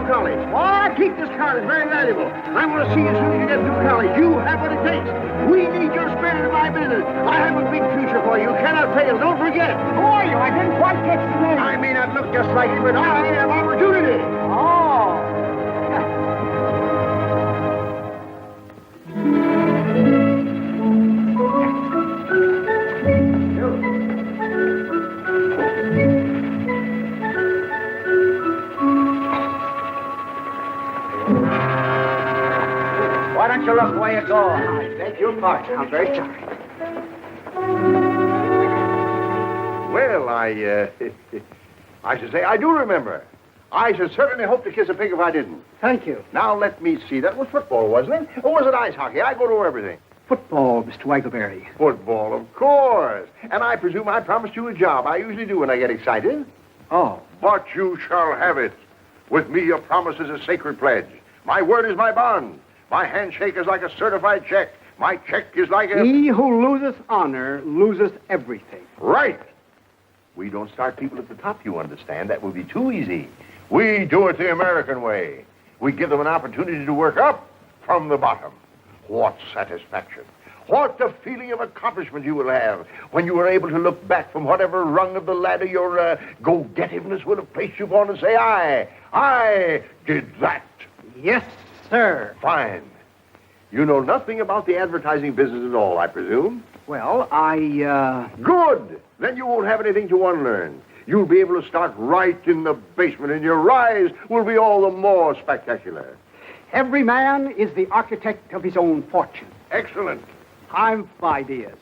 college. Why, keep this card. It's very valuable. I want to see you as soon as you get through college. You have what it takes. We need your spirit in my business. I have a big future for you. You cannot fail. Don't forget it. Who are you? I didn't quite catch the name. I may not look just like you, but I have opportunity. Oh. Why don't you look where you go? I beg your pardon. I'm very sorry. Well, I should say I do remember. I should certainly hope to kiss a pig if I didn't. Thank you. Now, let me see. That was football, wasn't it? Or was it ice hockey? I go to everything. Football, Mr. Waggleberry. Football, of course. And I presume I promised you a job. I usually do when I get excited. Oh. But you shall have it. With me, your promise is a sacred pledge. My word is my bond. My handshake is like a certified check. My check is like a... He who loseth honor loseth everything. Right. We don't start people at the top, you understand. That would be too easy. We do it the American way. We give them an opportunity to work up from the bottom. What satisfaction. What a feeling of accomplishment you will have when you are able to look back from whatever rung of the ladder your go-getiveness would have placed you upon and say, I did that. Yes, sir. Fine. You know nothing about the advertising business at all, I presume? Well, Good! Then you won't have anything to unlearn. You'll be able to start right in the basement, and your rise will be all the more spectacular. Every man is the architect of his own fortune. Excellent. I've ideas.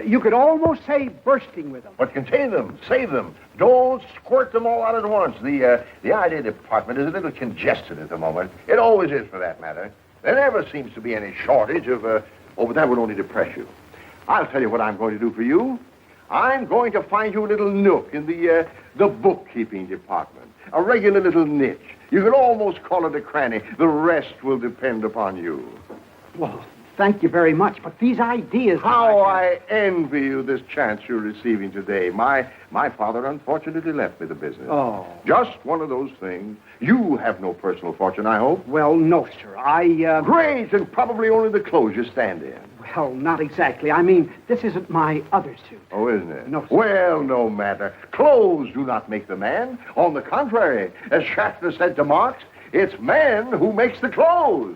You could almost say bursting with them. But contain them, save them. Don't squirt them all out at once. The idea department is a little congested at the moment. It always is, for that matter. There never seems to be any shortage of, but that would only depress you. I'll tell you what I'm going to do for you. I'm going to find you a little nook in the bookkeeping department. A regular little niche. You could almost call it a cranny. The rest will depend upon you. Well, thank you very much, but these ideas... How I envy you this chance you're receiving today. My father unfortunately left me the business. Oh. Just one of those things. You have no personal fortune, I hope. Well, no, sir. Great, and probably only the clothes you stand in. Well, not exactly. I mean, this isn't my other suit. Oh, isn't it? No, sir. Well, no matter. Clothes do not make the man. On the contrary, as Schaffner said to Marx, it's man who makes the clothes.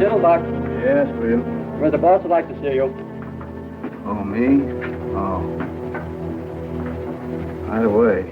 Diddlebock, Yes, Will. where the boss would like to see you. Oh, me? Oh. Right away.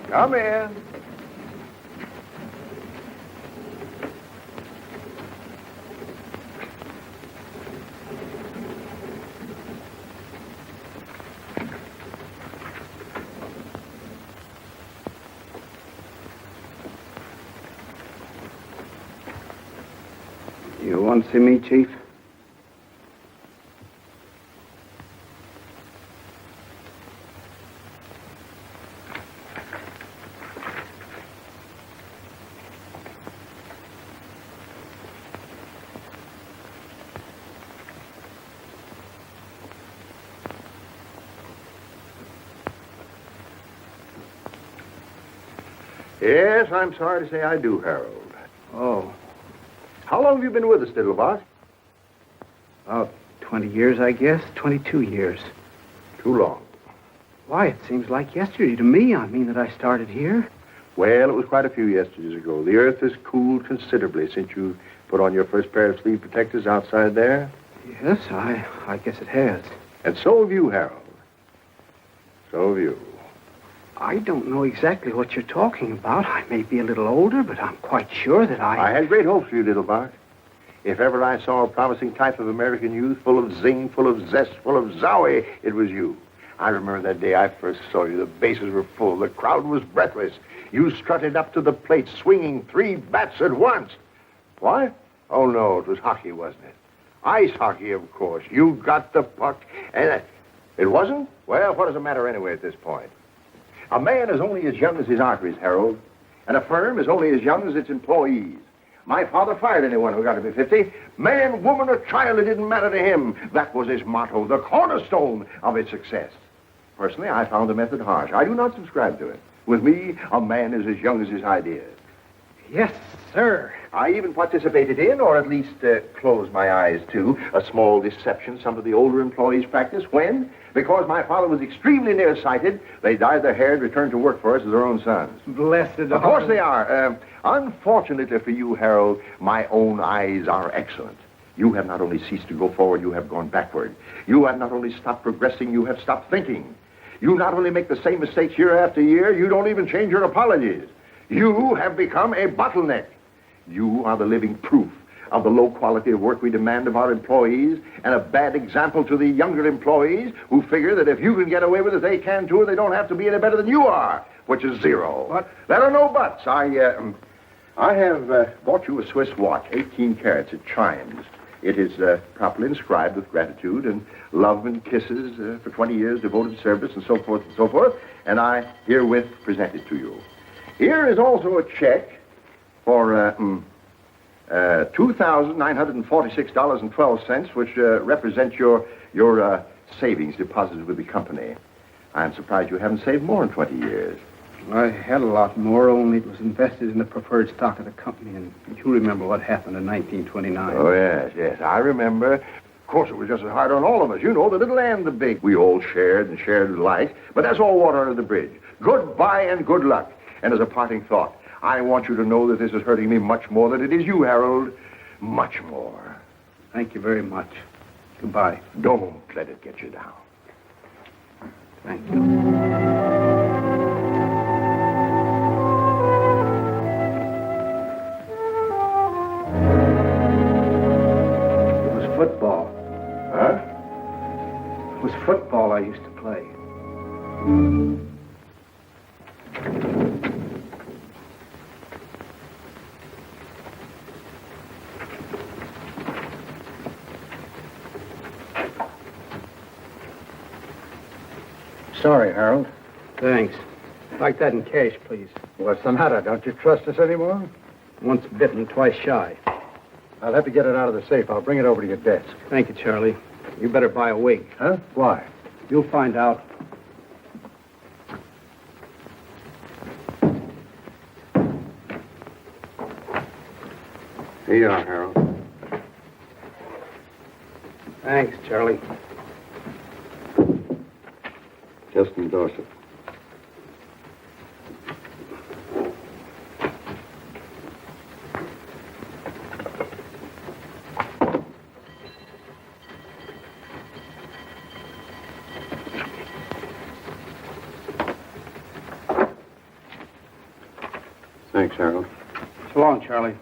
Come in. You want to see me, Chief? Yes, I'm sorry to say I do, Harold. Oh, How long have you been with us, Diddlebock? about 20 years, I guess. 22 years. Too long. Why, it seems like yesterday to me. I mean that I started here. Well, it was quite a few yesterdays ago. The earth has cooled considerably since you put on your first pair of sleeve protectors outside there. Yes, I guess it has. And so have you, Harold. So have you. I don't know exactly what you're talking about. I may be a little older, but I'm quite sure that I had great hopes for you, Diddlebock. If ever I saw a promising type of American youth, full of zing, full of zest, full of zowie, it was you. I remember that day I first saw you. The bases were full. The crowd was breathless. You strutted up to the plate, swinging 3 bats at once. What? Oh, no, it was hockey, wasn't it? Ice hockey, of course. You got the puck, and it wasn't? Well, what does it matter anyway at this point? A man is only as young as his arteries, Harold, and a firm is only as young as its employees. My father fired anyone who got to be 50. Man, woman, or child, it didn't matter to him. That was his motto, the cornerstone of his success. Personally, I found the method harsh. I do not subscribe to it. With me, a man is as young as his ideas. Yes, sir. I even participated in, or at least closed my eyes to, a small deception some of the older employees practice when, because my father was extremely nearsighted, they dyed their hair and returned to work for us as their own sons. Blessed Of course they are. Unfortunately for you, Harold, my own eyes are excellent. You have not only ceased to go forward, you have gone backward. You have not only stopped progressing, you have stopped thinking. You not only make the same mistakes year after year, you don't even change your apologies. You have become a bottleneck. You are the living proof of the low quality of work we demand of our employees, and a bad example to the younger employees who figure that if you can get away with it, they can too, and they don't have to be any better than you are, which is zero. What? There are no buts. I have bought you a Swiss watch, 18 carats. It chimes. It is properly inscribed with gratitude and love and kisses for 20 years devoted service and so forth and so forth, and I herewith present it to you. Here is also a check for $2,946.12, which represents your savings deposited with the company. I'm surprised you haven't saved more in 20 years. I had a lot more, only it was invested in the preferred stock of the company, and you remember what happened in 1929. Oh, yes, I remember. Of course, it was just as hard on all of us. You know, the little and the big. We all shared and shared alike, but that's all water under the bridge. Goodbye and good luck. And as a parting thought, I want you to know that this is hurting me much more than it is you, Harold. Much more. Thank you very much. Goodbye. Don't let it get you down. Thank you. Football. Huh? It was football I used to play. Sorry, Harold. Thanks. Like that in cash, please. What's the matter? Don't you trust us anymore? Once bitten, twice shy. I'll have to get it out of the safe. I'll bring it over to your desk. Thank you, Charlie. You better buy a wig. Huh? Why? You'll find out. Here you are, Harold. Thanks, Charlie. Just endorse it. Thanks, Harold. So long, Charlie.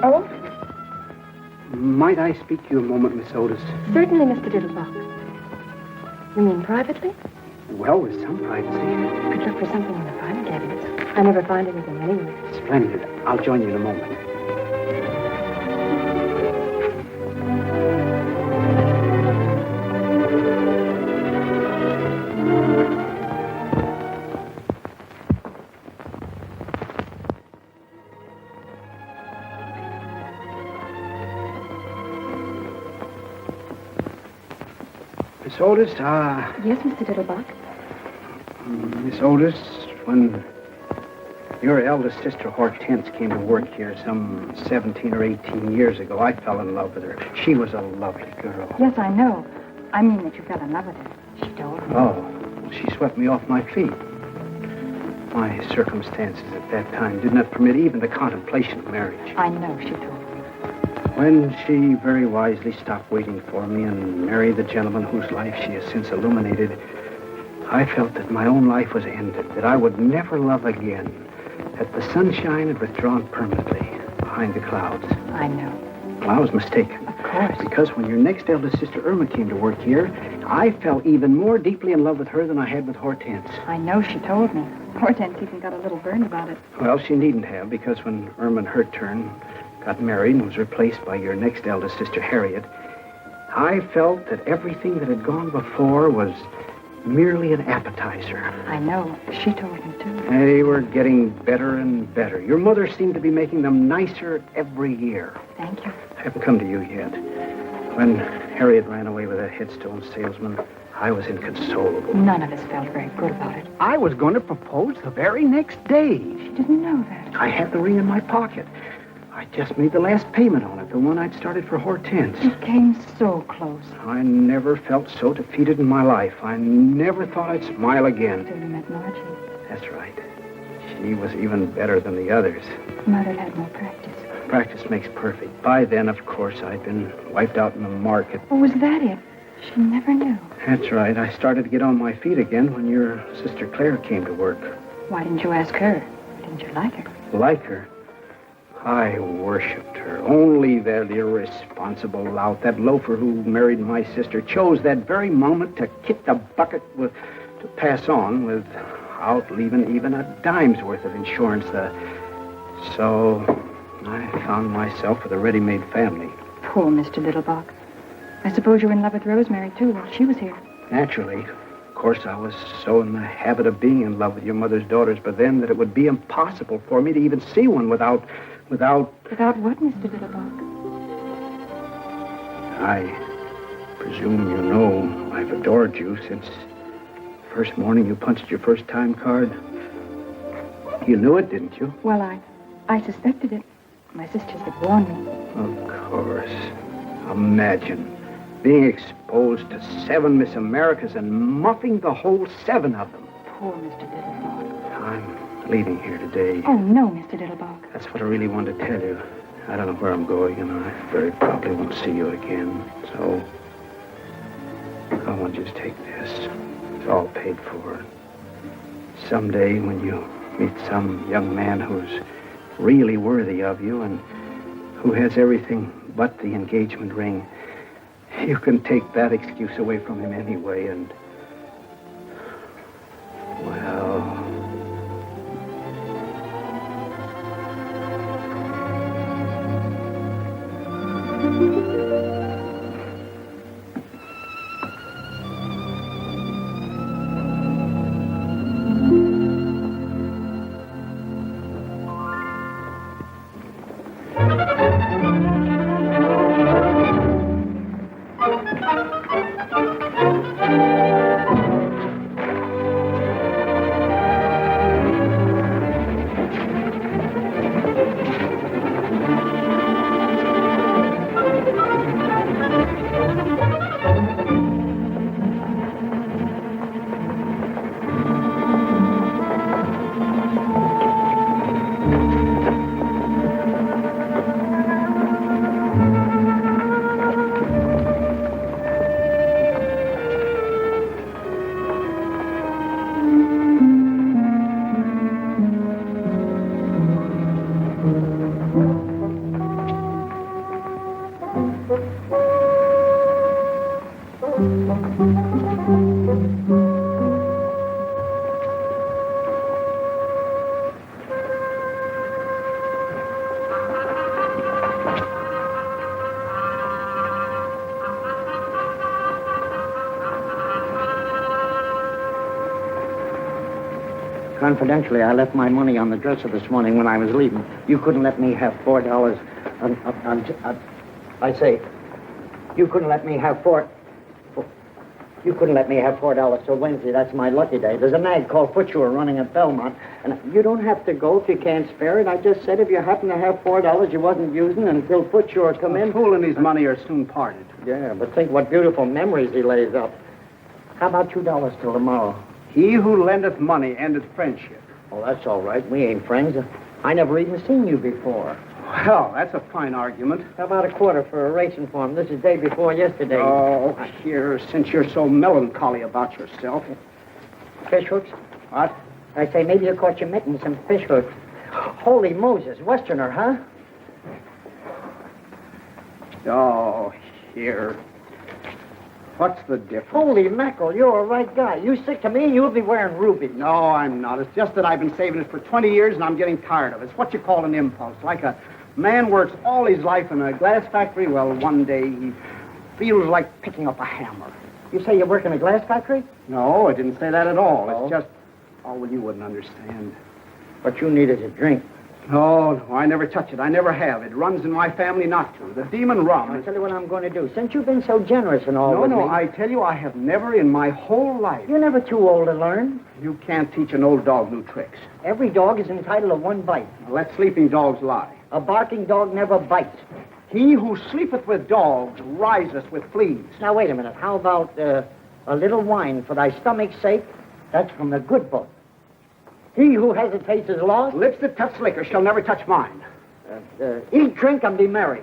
Oh, Might I speak to you a moment, Miss Otis? certainly, Mr. Diddlebock. You mean privately? Well, with some privacy. Could look for something in the private cabinets. I never find anything anywhere. Splendid. I'll join you in a moment. Miss Otis, Yes, Mr. Diddlebock. Miss Otis, when your eldest sister Hortense came to work here some 17 or 18 years ago, I fell in love with her. She was a lovely girl. Yes, I know. I mean that you fell in love with her. She told me. Oh, she swept me off my feet. My circumstances at that time did not permit even the contemplation of marriage. I know, she told me. When she very wisely stopped waiting for me and married the gentleman whose life she has since illuminated, I felt that my own life was ended, that I would never love again, that the sunshine had withdrawn permanently behind the clouds. I know. Well, I was mistaken. Of course. Because when your next eldest sister Irma came to work here, I fell even more deeply in love with her than I had with Hortense. I know, she told me. Hortense even got a little burned about it. Well, she needn't have, because when Irma in her turn got married and was replaced by your next eldest sister Harriet, I felt that everything that had gone before was merely an appetizer. I know. She told me, too. They were getting better and better. Your mother seemed to be making them nicer every year. Thank you. I haven't come to you yet. When Harriet ran away with that headstone salesman, I was inconsolable. None of us felt very good about it. I was going to propose the very next day. She didn't know that. I had the ring in my pocket. I just made the last payment on it, the one I'd started for Hortense. It came so close. I never felt so defeated in my life. I never thought I'd smile again. Till you met Margie. That's right. She was even better than the others. Mother had more practice. Practice makes perfect. By then, of course, I'd been wiped out in the market. Oh, was that it? She never knew. That's right. I started to get on my feet again when your sister Claire came to work. Why didn't you ask her? Didn't you like her? Like her? I worshipped her. Only that irresponsible lout, that loafer who married my sister, chose that very moment to kick the bucket to pass on without leaving even a dime's worth of insurance. So I found myself with a ready-made family. Poor Mr. Diddlebock. I suppose you were in love with Rosemary, too, while she was here. Naturally. Of course, I was so in the habit of being in love with your mother's daughters, but then that it would be impossible for me to even see one without... Without what, Mr. Diddlebock? I presume you know I've adored you since the first morning you punched your first time card. You knew it, didn't you? Well, I suspected it. My sisters had warned me. Of course. Imagine being exposed to 7 Miss Americas and muffing the whole 7 of them. Poor Mr. Diddlebock. I'm leaving here today. Oh, no, Mr. Diddlebock. That's what I really wanted to tell you. I don't know where I'm going, and I very probably won't see you again. So, I want you to take this. It's all paid for. Someday, when you meet some young man who's really worthy of you and who has everything but the engagement ring, you can take that excuse away from him anyway, and... well... Confidentially, I left my money on the dresser this morning when I was leaving. You couldn't let me have $4. I say, you couldn't let me have You couldn't let me have $4 till Wednesday. That's my lucky day. There's a nag called Footshore running at Belmont, and you don't have to go if you can't spare it. I just said if you happen to have $4 you wasn't using until Footshore come in. A fool and his money are soon parted. Yeah, but think what beautiful memories he lays up. How about $2 till tomorrow? He who lendeth money endeth friendship. Oh, that's all right. We ain't friends. I never even seen you before. Well, that's a fine argument. How about a quarter for a racing form? This is day before yesterday. Oh, here, since you're so melancholy about yourself. Fish hooks? What? I say, maybe you caught your mitten some fish hooks. Holy Moses, Westerner, huh? Oh, here. What's the difference? Holy mackerel, you're a right guy. You stick to me and you'll be wearing rubies. No, I'm not. It's just that I've been saving it for 20 years and I'm getting tired of it. It's what you call an impulse. Like a man works all his life in a glass factory. Well, one day he feels like picking up a hammer. You say you work in a glass factory? No, I didn't say that at all. Oh. It's just... Oh, well, you wouldn't understand. What you need is a drink. No, I never touch it. I never have. It runs in my family not to. The demon rum. I'll tell you what I'm going to do. Since you've been so generous and all with me... I tell you, I have never in my whole life... You're never too old to learn. You can't teach an old dog new tricks. Every dog is entitled to one bite. Now, let sleeping dogs lie. A barking dog never bites. He who sleepeth with dogs riseth with fleas. Now, wait a minute. How about a little wine for thy stomach's sake? That's from the good book. He who hesitates is lost. Lips that touch liquor shall never touch mine. Eat, drink, and be merry.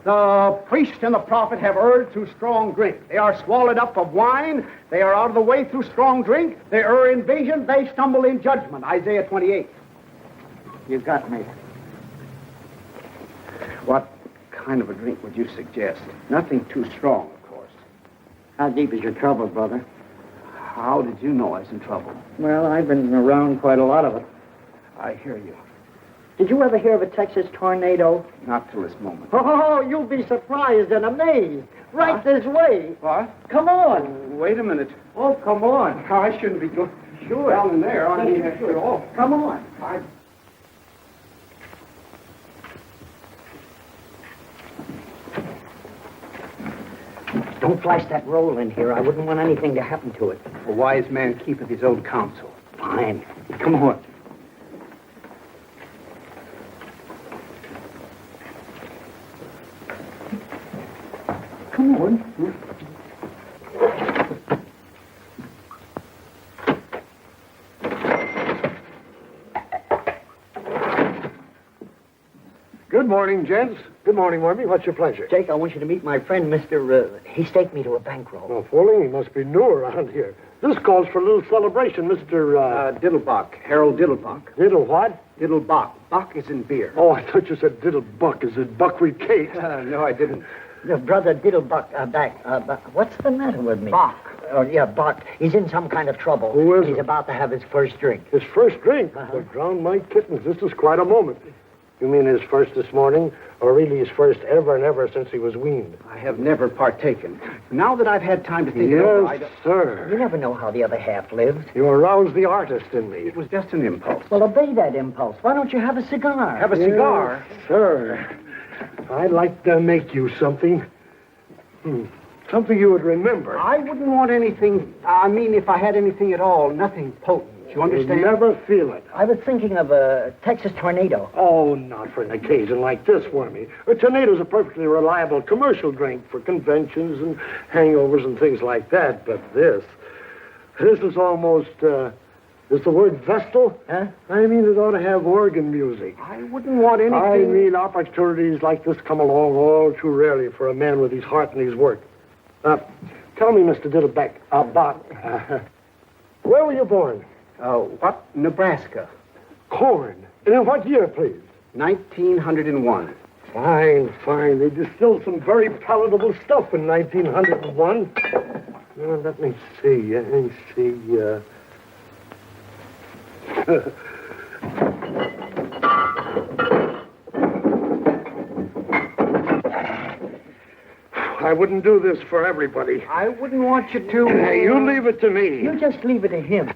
The priest and the prophet have erred through strong drink. They are swallowed up of wine. They are out of the way through strong drink. They err in vision. They stumble in judgment. Isaiah 28. You got me. What kind of a drink would you suggest? Nothing too strong, of course. How deep is your trouble, brother? How did you know I was in trouble? Well, I've been around quite a lot of it. I hear you. Did you ever hear of a Texas tornado? Not till this moment. Oh, you'll be surprised and amazed. Right this way. What? Come on. Wait a minute. Oh, come on. I shouldn't be going down in there. I mean, Oh, come on. Don't flash that roll in here. I wouldn't want anything to happen to it. A wise man keepeth his own counsel. Fine. Come on. Come on. Good morning, gents. Good morning, Wormy. What's your pleasure? Jake, I want you to meet my friend, Mr. He staked me to a bankroll. No fooling. He must be new around here. This calls for a little celebration, Mr. Diddlebock. Harold Diddlebock. Diddle what? Diddlebock. Buck is in beer. Oh, I thought you said Diddlebuck. Is it buckwheat cake? No, I didn't. Brother Diddlebuck, what's the matter with me? Bach. Oh, yeah, Bach. He's in some kind of trouble. Who is He's it? about to have his first drink. His first drink? Well, drown my kittens. This is quite a moment. You mean his first this morning, or really his first ever and ever since he was weaned? I have never partaken. Now that I've had time to think it over, Yes, sir. You never know how the other half lives. You aroused the artist in me. it was just an impulse. Well, obey that impulse. Why don't you have a cigar? Have a cigar? Yes, sir. I'd like to make you something. Something you would remember. I wouldn't want anything, if I had anything at all, nothing potent. You understand? You'd never feel it. I was thinking of a Texas tornado. Oh, not for an occasion like this, Wormy. A tornado's a perfectly reliable commercial drink for conventions and hangovers and things like that. But this is almost, is the word vestal? Huh? I mean, it ought to have organ music. I wouldn't want anything... I mean, opportunities like this come along all too rarely for a man with his heart and his work. Tell me, Mr. Diddleback, where were you born? What? Nebraska. Corn. And in what year, please? 1901. Fine, fine. They distilled some very palatable stuff in 1901. Let me see. I wouldn't do this for everybody. I wouldn't want you to... You leave it to me. You just leave it to him.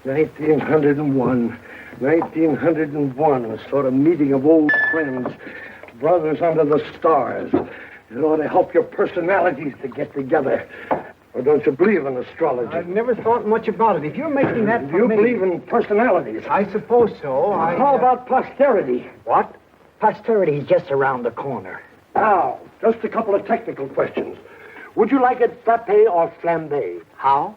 1901. 1901, a sort of meeting of old friends, brothers under the stars. It ought to help your personalities to get together. Or don't you believe in astrology? I've never thought much about it. If you're making that Do you believe in personalities? I suppose so. How about posterity? What? Posterity's just around the corner. Now, just a couple of technical questions. Would you like it frappe or flambe? How?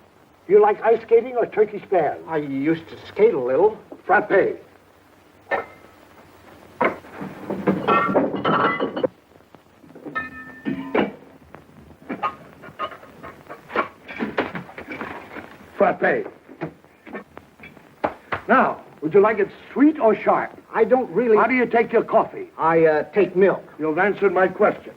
Do you like ice skating or turkey spans? I used to skate a little. Frappe. Frappe. Now, would you like it sweet or sharp? I don't really... How do you take your coffee? I take milk. You've answered my question.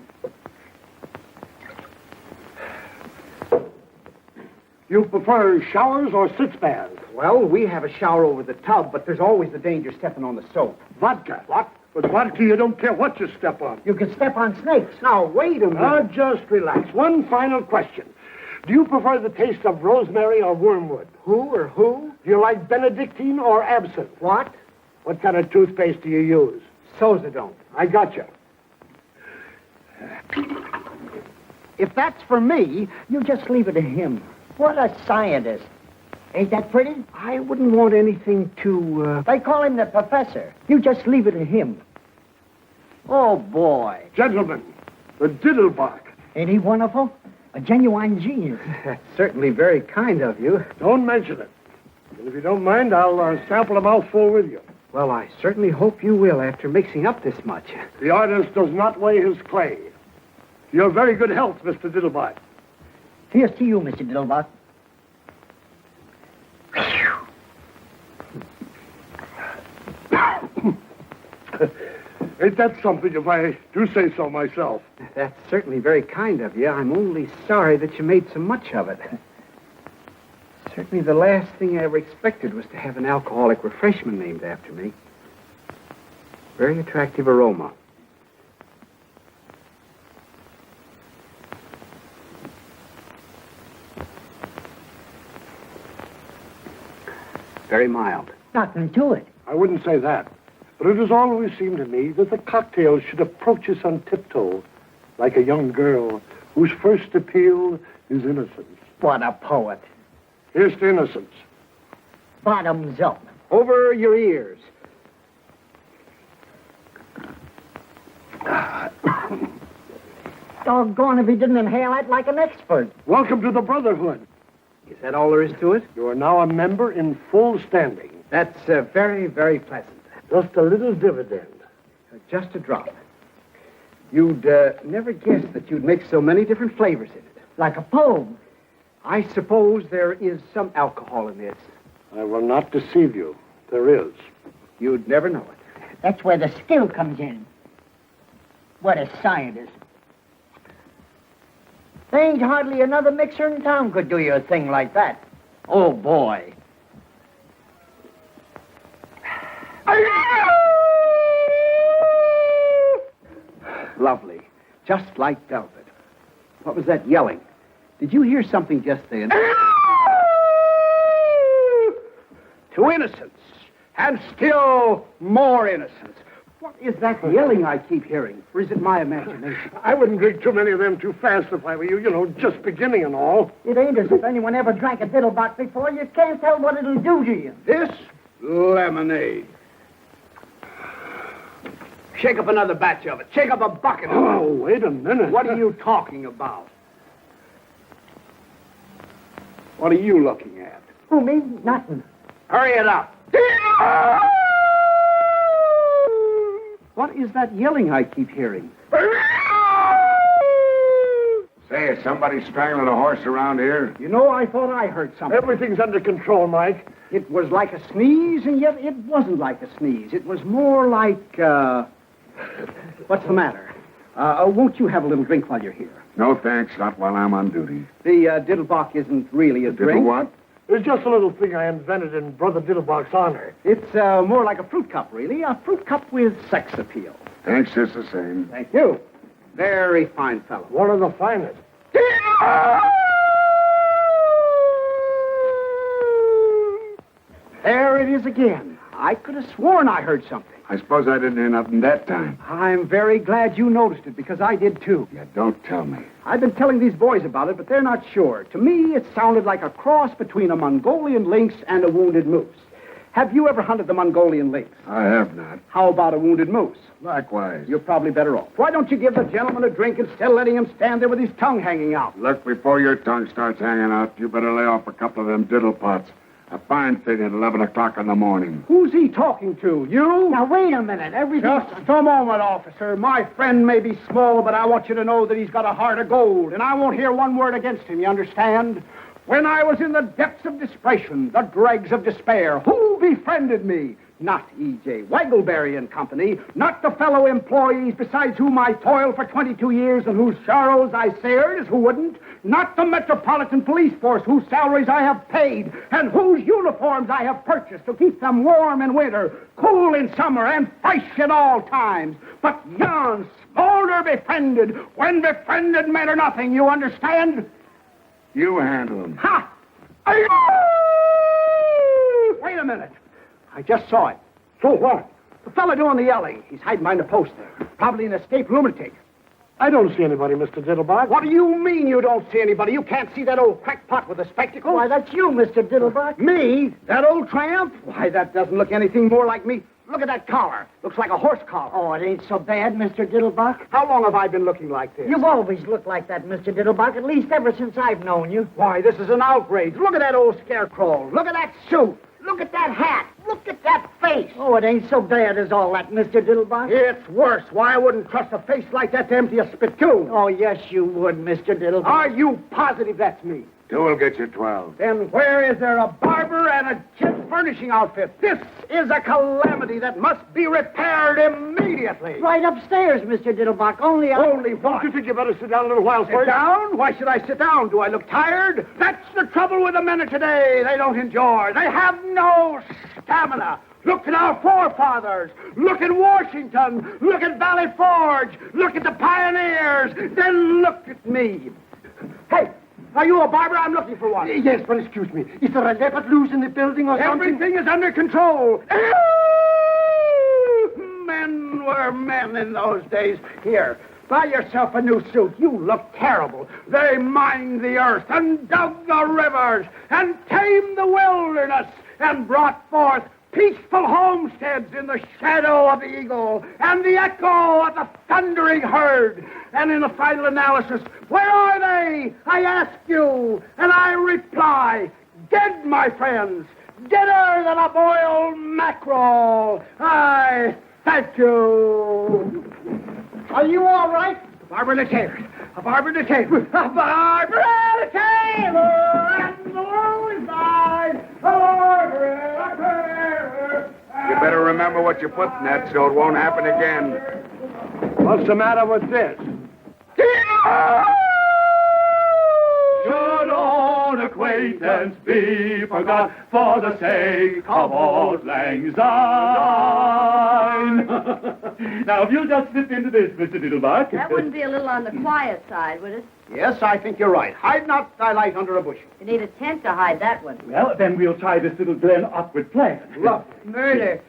You prefer showers or sitz baths? Well, we have a shower over the tub, but there's always the danger stepping on the soap. Vodka. What? With vodka, you don't care what you step on. You can step on snakes. Now, wait a minute. Now, just relax. One final question. Do you prefer the taste of rosemary or wormwood? Who or who? Do you like Benedictine or absinthe? What? What kind of toothpaste do you use? Sozadone. I got you. If that's for me, You just leave it to him. What a scientist. Ain't that pretty? I wouldn't want anything to, They call him the professor. You just leave it to him. Oh, boy. Gentlemen, the Diddlebock. Ain't he wonderful? A genuine genius. That's certainly very kind of you. Don't mention it. And if you don't mind, I'll sample a mouthful with you. Well, I certainly hope you will after mixing up this much. The artist does not weigh his clay. Your very good health, Mr. Diddlebock. Here's to you, Mr. Diddlebock. Ain't that something if I do say so myself? That's certainly very kind of you. I'm only sorry that you made so much of it. Certainly the last thing I ever expected was to have an alcoholic refreshment named after me. Very attractive aroma. Very mild. Nothing to it. I wouldn't say that. But it has always seemed to me that the cocktail should approach us on tiptoe, like a young girl whose first appeal is innocence. What a poet. Here's to innocence. Bottoms up. Over your ears. Doggone if he didn't inhale that like an expert. Welcome to the Brotherhood. Is that all there is to it? You are now a member in full standing. That's very, very pleasant. Just a little dividend. Just a drop. You'd never guess that you'd make so many different flavors in it. Like a poem. I suppose there is some alcohol in this. I will not deceive you. There is. You'd never know it. That's where the skill comes in. What a scientist. There ain't hardly another mixer in town could do you a thing like that. Oh, boy. Lovely. Just like velvet. What was that yelling? Did you hear something just then? To innocence. And still more innocence. What is that yelling I keep hearing? Or is it my imagination? I wouldn't drink too many of them too fast if I were you. You know, just beginning and all. It ain't as if anyone ever drank a Diddlebock before. You can't tell what it'll do to you. This lemonade. Shake up another batch of it. Shake up a bucket of it. Oh, wait a minute. What are you talking about? What are you looking at? Who, me? Nothing. Hurry it up. What is that yelling I keep hearing? Say, is somebody strangling a horse around here? You know, I thought I heard something. Everything's under control, Mike. It was like a sneeze, and yet it wasn't like a sneeze. It was more like, what's the matter? Won't you have a little drink while you're here? No, thanks. Not while I'm on duty. The Diddlebock isn't really a drink. What? It's just a little thing I invented in Brother Diddlebock's honor. It's more like a fruit cup, really. A fruit cup with sex appeal. Thanks, just the same. Thank you. Very fine fellow. One of the finest. There it is again. I could have sworn I heard something. I suppose I didn't hear nothing that time. I'm very glad you noticed it, because I did too. Yeah, don't tell me. I've been telling these boys about it, but they're not sure. To me, it sounded like a cross between a Mongolian lynx and a wounded moose. Have you ever hunted the Mongolian lynx? I have not. How about a wounded moose? Likewise. You're probably better off. Why don't you give the gentleman a drink instead of letting him stand there with his tongue hanging out? Look, before your tongue starts hanging out, you better lay off a couple of them diddle pots. A fine thing at 11 o'clock in the morning. Who's he talking to? You? Now, wait a minute. Just a moment, officer. My friend may be small, but I want you to know that he's got a heart of gold, and I won't hear one word against him, you understand? When I was in the depths of desperation, the dregs of despair, who befriended me? Not E.J. Waggleberry and Company, not the fellow employees besides whom I toiled for 22 years and whose sorrows I shared as who wouldn't, not the Metropolitan Police Force whose salaries I have paid and whose uniforms I have purchased to keep them warm in winter, cool in summer, and fresh at all times, but yon smolder befriended, when befriended matter nothing, you understand? You handle him. Ha! Wait a minute. I just saw it. So what? The fellow doing the yelling. He's hiding behind a post there. Probably an escaped lunatic. I don't see anybody, Mr. Diddlebock. What do you mean you don't see anybody? You can't see that old crackpot with the spectacles? Why, that's you, Mr. Diddlebock. Me? That old tramp? Why, that doesn't look anything more like me. Look at that collar. Looks like a horse collar. Oh, it ain't so bad, Mr. Diddlebock. How long have I been looking like this? You've always looked like that, Mr. Diddlebock, at least ever since I've known you. Why, this is an outrage. Look at that old scarecrow. Look at that suit. Look at that hat. Look at that face. Oh, it ain't so bad as all that, Mr. Diddlebock. It's worse. Why, I wouldn't trust a face like that to empty a spittoon. Oh, yes, you would, Mr. Diddlebock. Are you positive that's me? 2 will get you 12. Then where is there a barber and a gent furnishing outfit? This is a calamity that must be repaired immediately. Right upstairs, Mr. Diddlebock. Only what? Don't you think you better sit down a little while Sit first? down? Why should I sit down? Do I look tired? That's the trouble with the men of today. They don't endure. They have no stamina. Look at our forefathers. Look at Washington. Look at Valley Forge. Look at the pioneers. Then look at me. Hey, are you a barber? I'm looking for one. Yes, but excuse me. Is there a leopard loose in the building or something? Everything is under control. Men were men in those days. Here, buy yourself a new suit. You look terrible. They mined the earth and dug the rivers and tamed the wilderness and brought forth peaceful homesteads in the shadow of the eagle and the echo of the thundering herd. And in the final analysis, where are they? I ask you, and I reply, dead, my friends, deader than a boiled mackerel. I thank you. Are you all right? A barber and a tailor. A barber and a tailor. A barber and a tailor. And the world is mine. A barber and a tailor. You better remember what you put in that so it won't happen again. What's the matter with this? Should old acquaintance be forgot for the sake of old lang syne? Now, if you'll just slip into this, Mr. Diddlebock. That wouldn't be a little on the quiet side, would it? Yes, I think you're right. Hide not thy light under a bushel. You need a tent to hide that one. Well, then we'll try this little Glen Upward plan. Love. Murder.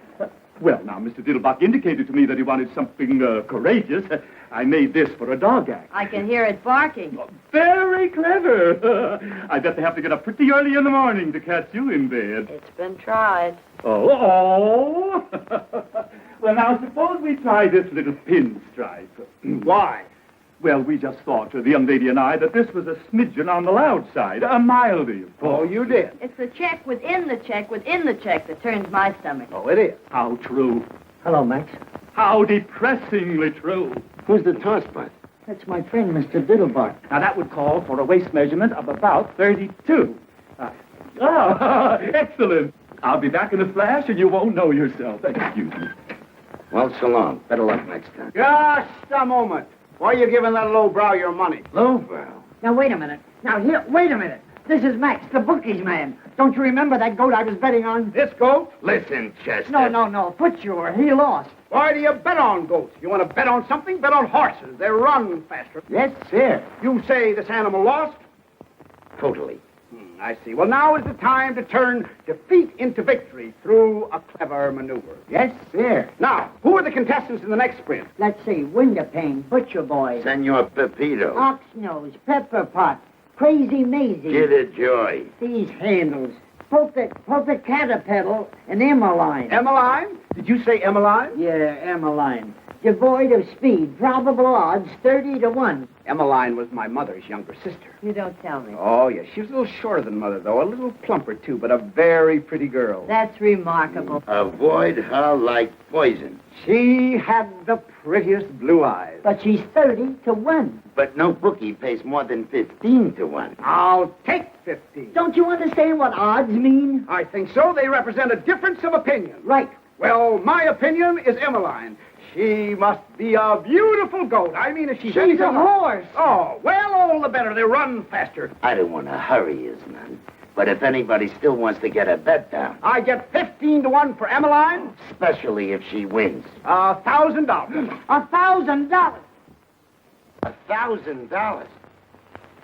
Well, now, Mr. Diddlebock indicated to me that he wanted something courageous. I made this for a dog act. I can hear it barking. Very clever. I bet they have to get up pretty early in the morning to catch you in bed. It's been tried. Oh. Well, now, suppose we try this little pinstripe. Why? Well, we just thought, the young lady and I, that this was a smidgen on the loud side, a mildy, of course. Oh, you did? It's the check within the check within the check that turns my stomach. Oh, it is. How true. Hello, Max. How depressingly true. Who's the tosspot? That's my friend, Mr. Diddlebock. Now, that would call for a waist measurement of about 32. Excellent. I'll be back in a flash, and you won't know yourself. Excuse me. Well, so long. Better luck next time. Just a moment. Why are you giving that lowbrow your money? Lowbrow? Now, wait a minute. Now, here, wait a minute. This is Max, the bookies man. Don't you remember that goat I was betting on? This goat? Listen, Chester. No. Footsure. He lost. Why do you bet on goats? You want to bet on something? Bet on horses. They run faster. Yes, sir. You say this animal lost? Totally. I see. Well, now is the time to turn defeat into victory through a clever maneuver. Yes, sir. Now, who are the contestants in the next sprint? Let's see. Windowpane, Butcher Boy, Senor Pepito. Oxnose, Pepper Pot, Crazy Maisie. Get a joy. These handles. Polka Caterpillar and Emmeline. Emmeline? Did you say Emmeline? Yeah, Emmeline. Devoid of speed. Probable odds 30 to 1. Emmeline was my mother's younger sister. You don't tell me. Oh, yes. She was a little shorter than Mother, though. A little plumper, too, but a very pretty girl. That's remarkable. Avoid her like poison. She had the prettiest blue eyes. But she's 30 to 1. But no bookie pays more than 15 to 1. I'll take 15. Don't you understand what odds mean? I think so. They represent a difference of opinion. Right. Well, my opinion is Emmeline. She must be a beautiful goat. I mean, if she's She's anything a horse. Oh, well, all the better. They run faster. I don't want to hurry his none. But if anybody still wants to get a bet down, I get 15 to 1 for Emmeline. especially if she wins. $1,000. $1,000. $1,000?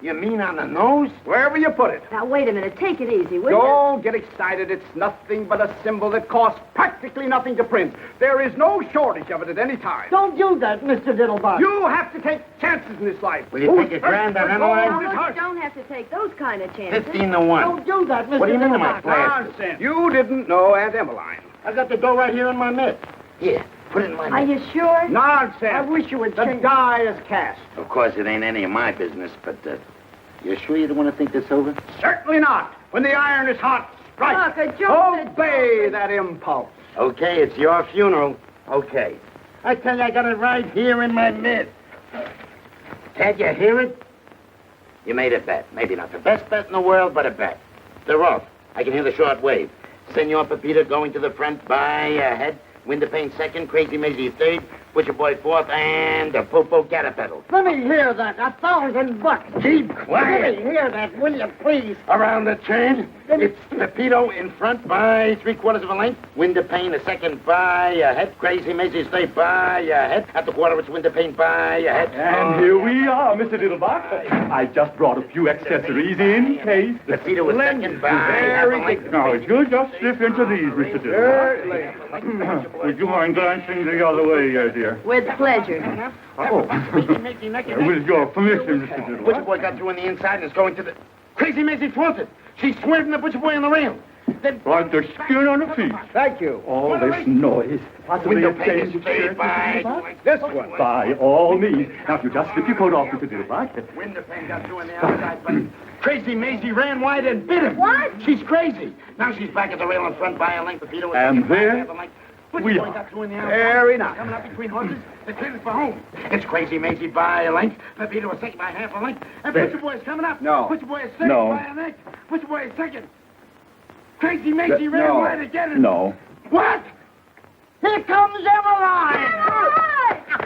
You mean on the nose? Wherever you put it. Now, wait a minute. Take it easy, will you? Don't get excited. It's nothing but a symbol that costs practically nothing to print. There is no shortage of it at any time. Don't do that, Mr. Diddlebock. You have to take chances in this life. Will you take a grand on Emmeline? Now, you don't have to take those kind of chances. 15 to 1. Don't do that, Mr. What do you mean, am I Diddlebock. plastic? Nonsense. You didn't know Aunt Emmeline. I got the dough right here in my mitt. Here, put it in my Are mitt. you sure? Nonsense. I wish you would The change. die is cast. Of course, it ain't any of my business, but, you sure you don't want to think this over? Certainly not. When the iron is hot, strike. Look, a joke. Obey that impulse. Okay, it's your funeral. Okay. I tell you, I got it right here in my mitt. Can't you hear it? You made a bet. Maybe not the best bet in the world, but a bet. They're off. I can hear the short wave. Senor Pepito going to the front by a head. Windowpane second, Crazy Maisie third, Butcher Boy fourth, and the Popo Caterpillar. Let me hear that. $1,000. Keep quiet. Let me hear that, will you, please? Around the chain, it's Pepito in front by 3/4 of a length. Windowpane a second by a head. Crazy Maisie's third by a head. At the quarter, it's Windowpane by a head. And here we are, Mr. Diddlebock. I just brought a few accessories in case. Pepito a second by half a length. Now, if you'll just slip into these, Mr. Diddlebock. Would you mind glancing the other way, dear? With pleasure. Oh, with your permission, Mr. Butcher Diddlebock. Boy got through on the inside and is going to the... Crazy Maisie fronted. She's swerving the Butcher Boy on the rail. Then... Like the skin on the feet. Thank you. All this noise. Possibly a change of shirt, Mr. Diddlebock? This one. By all means. Now, if you just slip your coat off, Mr. Diddlebock. Windowpane got through on the outside, but Crazy Maisie ran wide and bit him. What? She's crazy. Now she's back at the rail in front by a length. Pepito And there Butcher we Boy are. got through on the outside. Very nice. Coming up between horses. They're cleared for home. It's Crazy Maisie by a length. Pepito a second by half a length. And There. Butcher Boy's coming up. No. Butcher Boy is second No. by a length. Butcher Boy is second. Crazy Maisie ran No. wide again. No. What? Here comes Emmeline.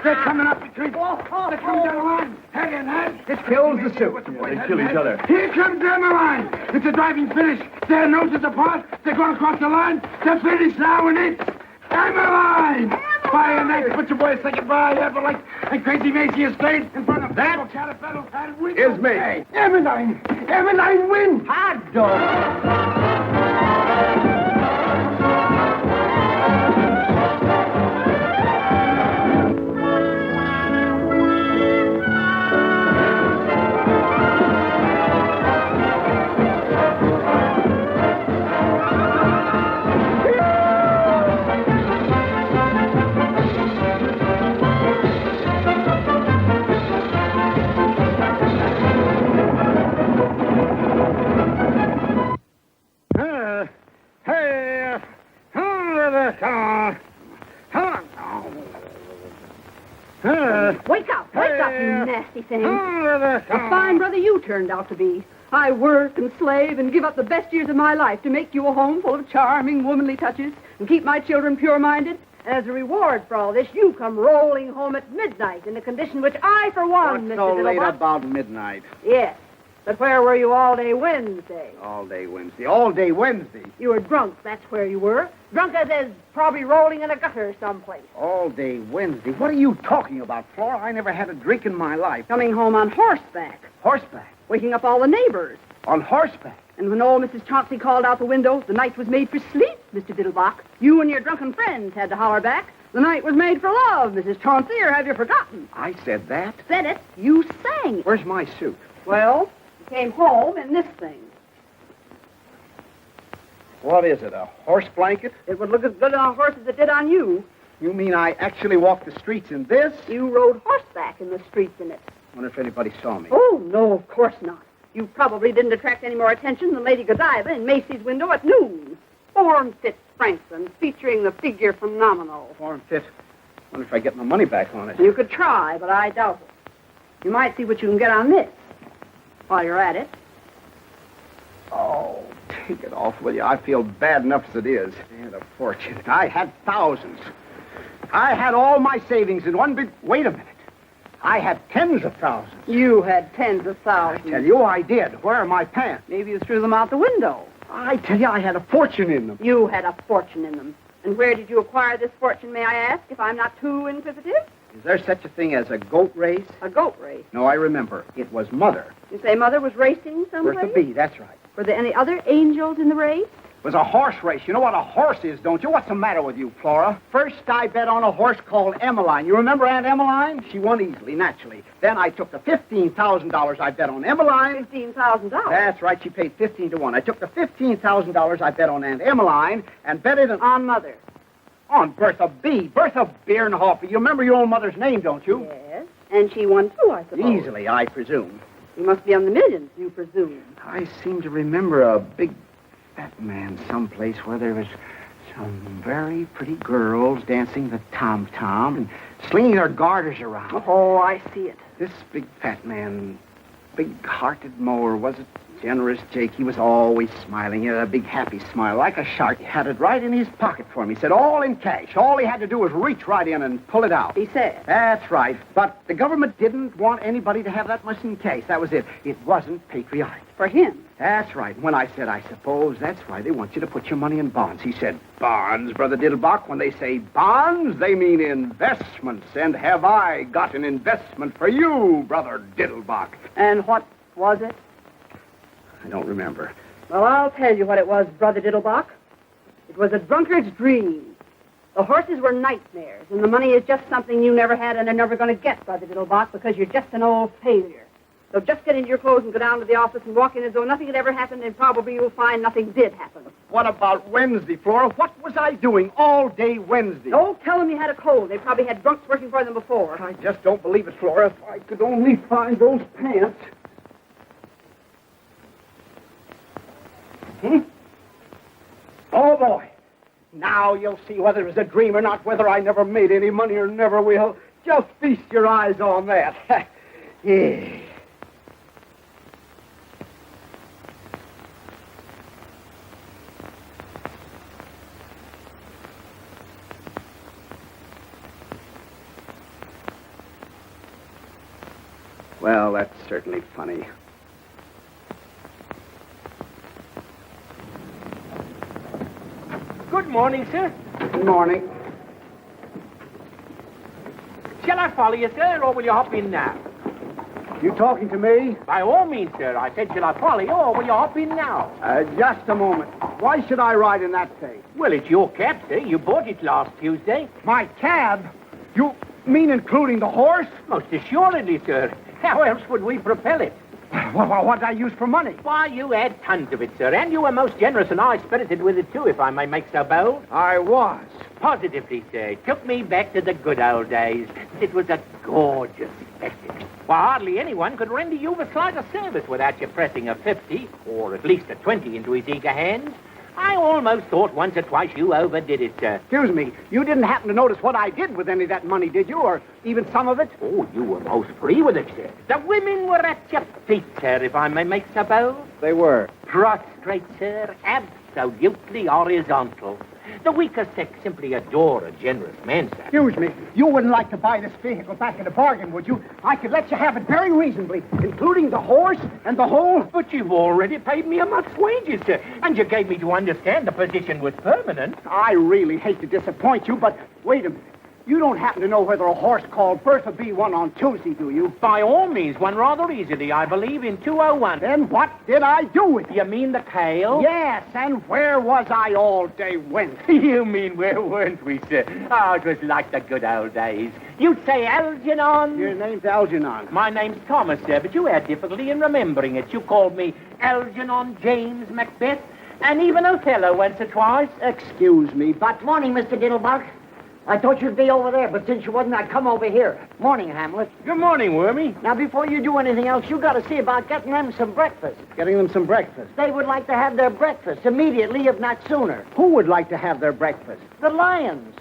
They're coming up between... They're coming down the line. Head and head. It kills the suit. They kill each other. Here comes Emmeline. It's a driving finish. Their noses apart. They're going across the line. They're finished now, and it's Emmeline. By a neck. Butcher Boy second by half a length. And Crazy Maisie is straight in front of that. Caterpillar and wins. Is me. Emmeline. Emmeline wins. Hot dog. Wake up, you nasty thing. A fine brother you turned out to be. I work and slave and give up the best years of my life to make you a home full of charming, womanly touches and keep my children pure-minded. As a reward for all this, you come rolling home at midnight in a condition which I, for one, What's Mr. so late Diddlebock... about midnight? Yes, but where were you all day Wednesday? All day Wednesday. All day Wednesday. You were drunk, that's where you were. Drunk as probably rolling in a gutter someplace. All day Wednesday. What are you talking about, Flora? I never had a drink in my life. Coming home on horseback. Horseback. Waking up all the neighbors. On horseback. And when old Mrs. Chauncey called out the window, the night was made for sleep, Mr. Diddlebock. You and your drunken friends had to holler back. The night was made for love, Mrs. Chauncey, or have you forgotten? I said that? Said it. You sang it. Where's my suit? Well, you came home in this thing. What is it, a horse blanket? It would look as good on a horse as it did on you. You mean I actually walked the streets in this? You rode horseback in the streets in it. Wonder if anybody saw me. Oh, no, of course not. You probably didn't attract any more attention than Lady Godiva in Macy's window at noon. Form-fit Franklin, featuring the figure phenomenal. Form fit. Wonder if I get my money back on it. You could try, but I doubt it. You might see what you can get on this while you're at it. Oh, take it off, will you? I feel bad enough as it is. And a fortune. I had thousands. I had all my savings in one big... Wait a minute. I had tens of thousands. You had tens of thousands. I tell you, I did. Where are my pants? Maybe you threw them out the window. I tell you, I had a fortune in them. You had a fortune in them. And where did you acquire this fortune, may I ask, if I'm not too inquisitive? Is there such a thing as a goat race? A goat race. No, I remember. It was Mother. You say Mother was racing someplace? Bertha B., that's right. Were there any other angels in the race? It was a horse race. You know what a horse is, don't you? What's the matter with you, Flora? First, I bet on a horse called Emmeline. You remember Aunt Emmeline? She won easily, naturally. Then I took the $15,000 I bet on Emmeline. $15,000? That's right. She paid 15 to 1. I took the $15,000 I bet on Aunt Emmeline and bet it on Mother. On Bertha B. Bertha Bierhofer. You remember your old mother's name, don't you? Yes. And she won, too, I suppose. Easily, I presume. You must be on the millions, you presume. I seem to remember a big fat man someplace where there was some very pretty girls dancing the tom-tom and slinging their garters around. Oh, I see it. This big fat man, big-hearted mower, was a generous Jake. He was always smiling. He had a big happy smile, like a shark. He had it right in his pocket for me. He said all in cash. All he had to do was reach right in and pull it out. He said? That's right. But the government didn't want anybody to have that much in cash. That was it. It wasn't patriotic. For him? That's right. When I said, I suppose that's why they want you to put your money in bonds. He said, bonds, Brother Diddlebock. When they say bonds, they mean investments. And have I got an investment for you, Brother Diddlebock? And what was it? I don't remember. Well, I'll tell you what it was, Brother Diddlebock. It was a drunkard's dream. The horses were nightmares, and the money is just something you never had and are never going to get, Brother Diddlebock, because you're just an old failure. So just get into your clothes and go down to the office and walk in as though nothing had ever happened, and probably you'll find nothing did happen. What about Wednesday, Flora? What was I doing all day Wednesday? Don't tell them you had a cold. They probably had drunks working for them before. I just don't believe it, Flora. If I could only find those pants. Oh, boy. Now you'll see whether it was a dream or not, whether I never made any money or never will. Just feast your eyes on that. Yeah. Well, that's certainly funny. Good morning, sir. Good morning. Shall I follow you, sir, or will you hop in now? You talking to me? By all means, sir. I said, shall I follow you, or will you hop in now? Just a moment. Why should I ride in that thing? Well, it's your cab, sir. You bought it last Tuesday. My cab? You mean including the horse? Most assuredly, sir. How else would we propel it? What did I use for money? Why, you had tons of it, sir, and you were most generous and high-spirited with it, too, if I may make so bold. I was. Positively, sir. It took me back to the good old days. It was a gorgeous spectacle. Why, hardly anyone could render you the slightest service without you pressing a 50, or at least a 20 into his eager hands. I almost thought once or twice you overdid it, sir. Excuse me, you didn't happen to notice what I did with any of that money, did you? Or even some of it? Oh, you were most free with it, sir. The women were at your feet, sir, if I may make so bold. They were. Prostrate, sir, absolutely horizontal. The weaker sex simply adore a generous man, sir. Excuse me, you wouldn't like to buy this vehicle back in a bargain, would you? I could let you have it very reasonably, including the horse and the whole... But you've already paid me a month's wages, sir, and you gave me to understand the position was permanent. I really hate to disappoint you, but wait a minute. You don't happen to know whether a horse called Bertha B won on Tuesday, do you? By all means, won rather easily, I believe, in 2:01. Then what did I do with it? You mean the tail? Yes, and where was I all day Wednesday? You mean where weren't we, sir? Oh, it was like the good old days. You'd say Algernon. Your name's Algernon. My name's Thomas, sir, but you had difficulty in remembering it. You called me Algernon James Macbeth, and even Othello once or twice. Excuse me, but... Morning, Mr. Diddlebock. I thought you'd be over there, but since you wasn't, I'd come over here. Morning, Hamlet. Good morning, Wormy. Now, before you do anything else, you got to see about getting them some breakfast. Getting them some breakfast. They would like to have their breakfast immediately, if not sooner. Who would like to have their breakfast? The lions.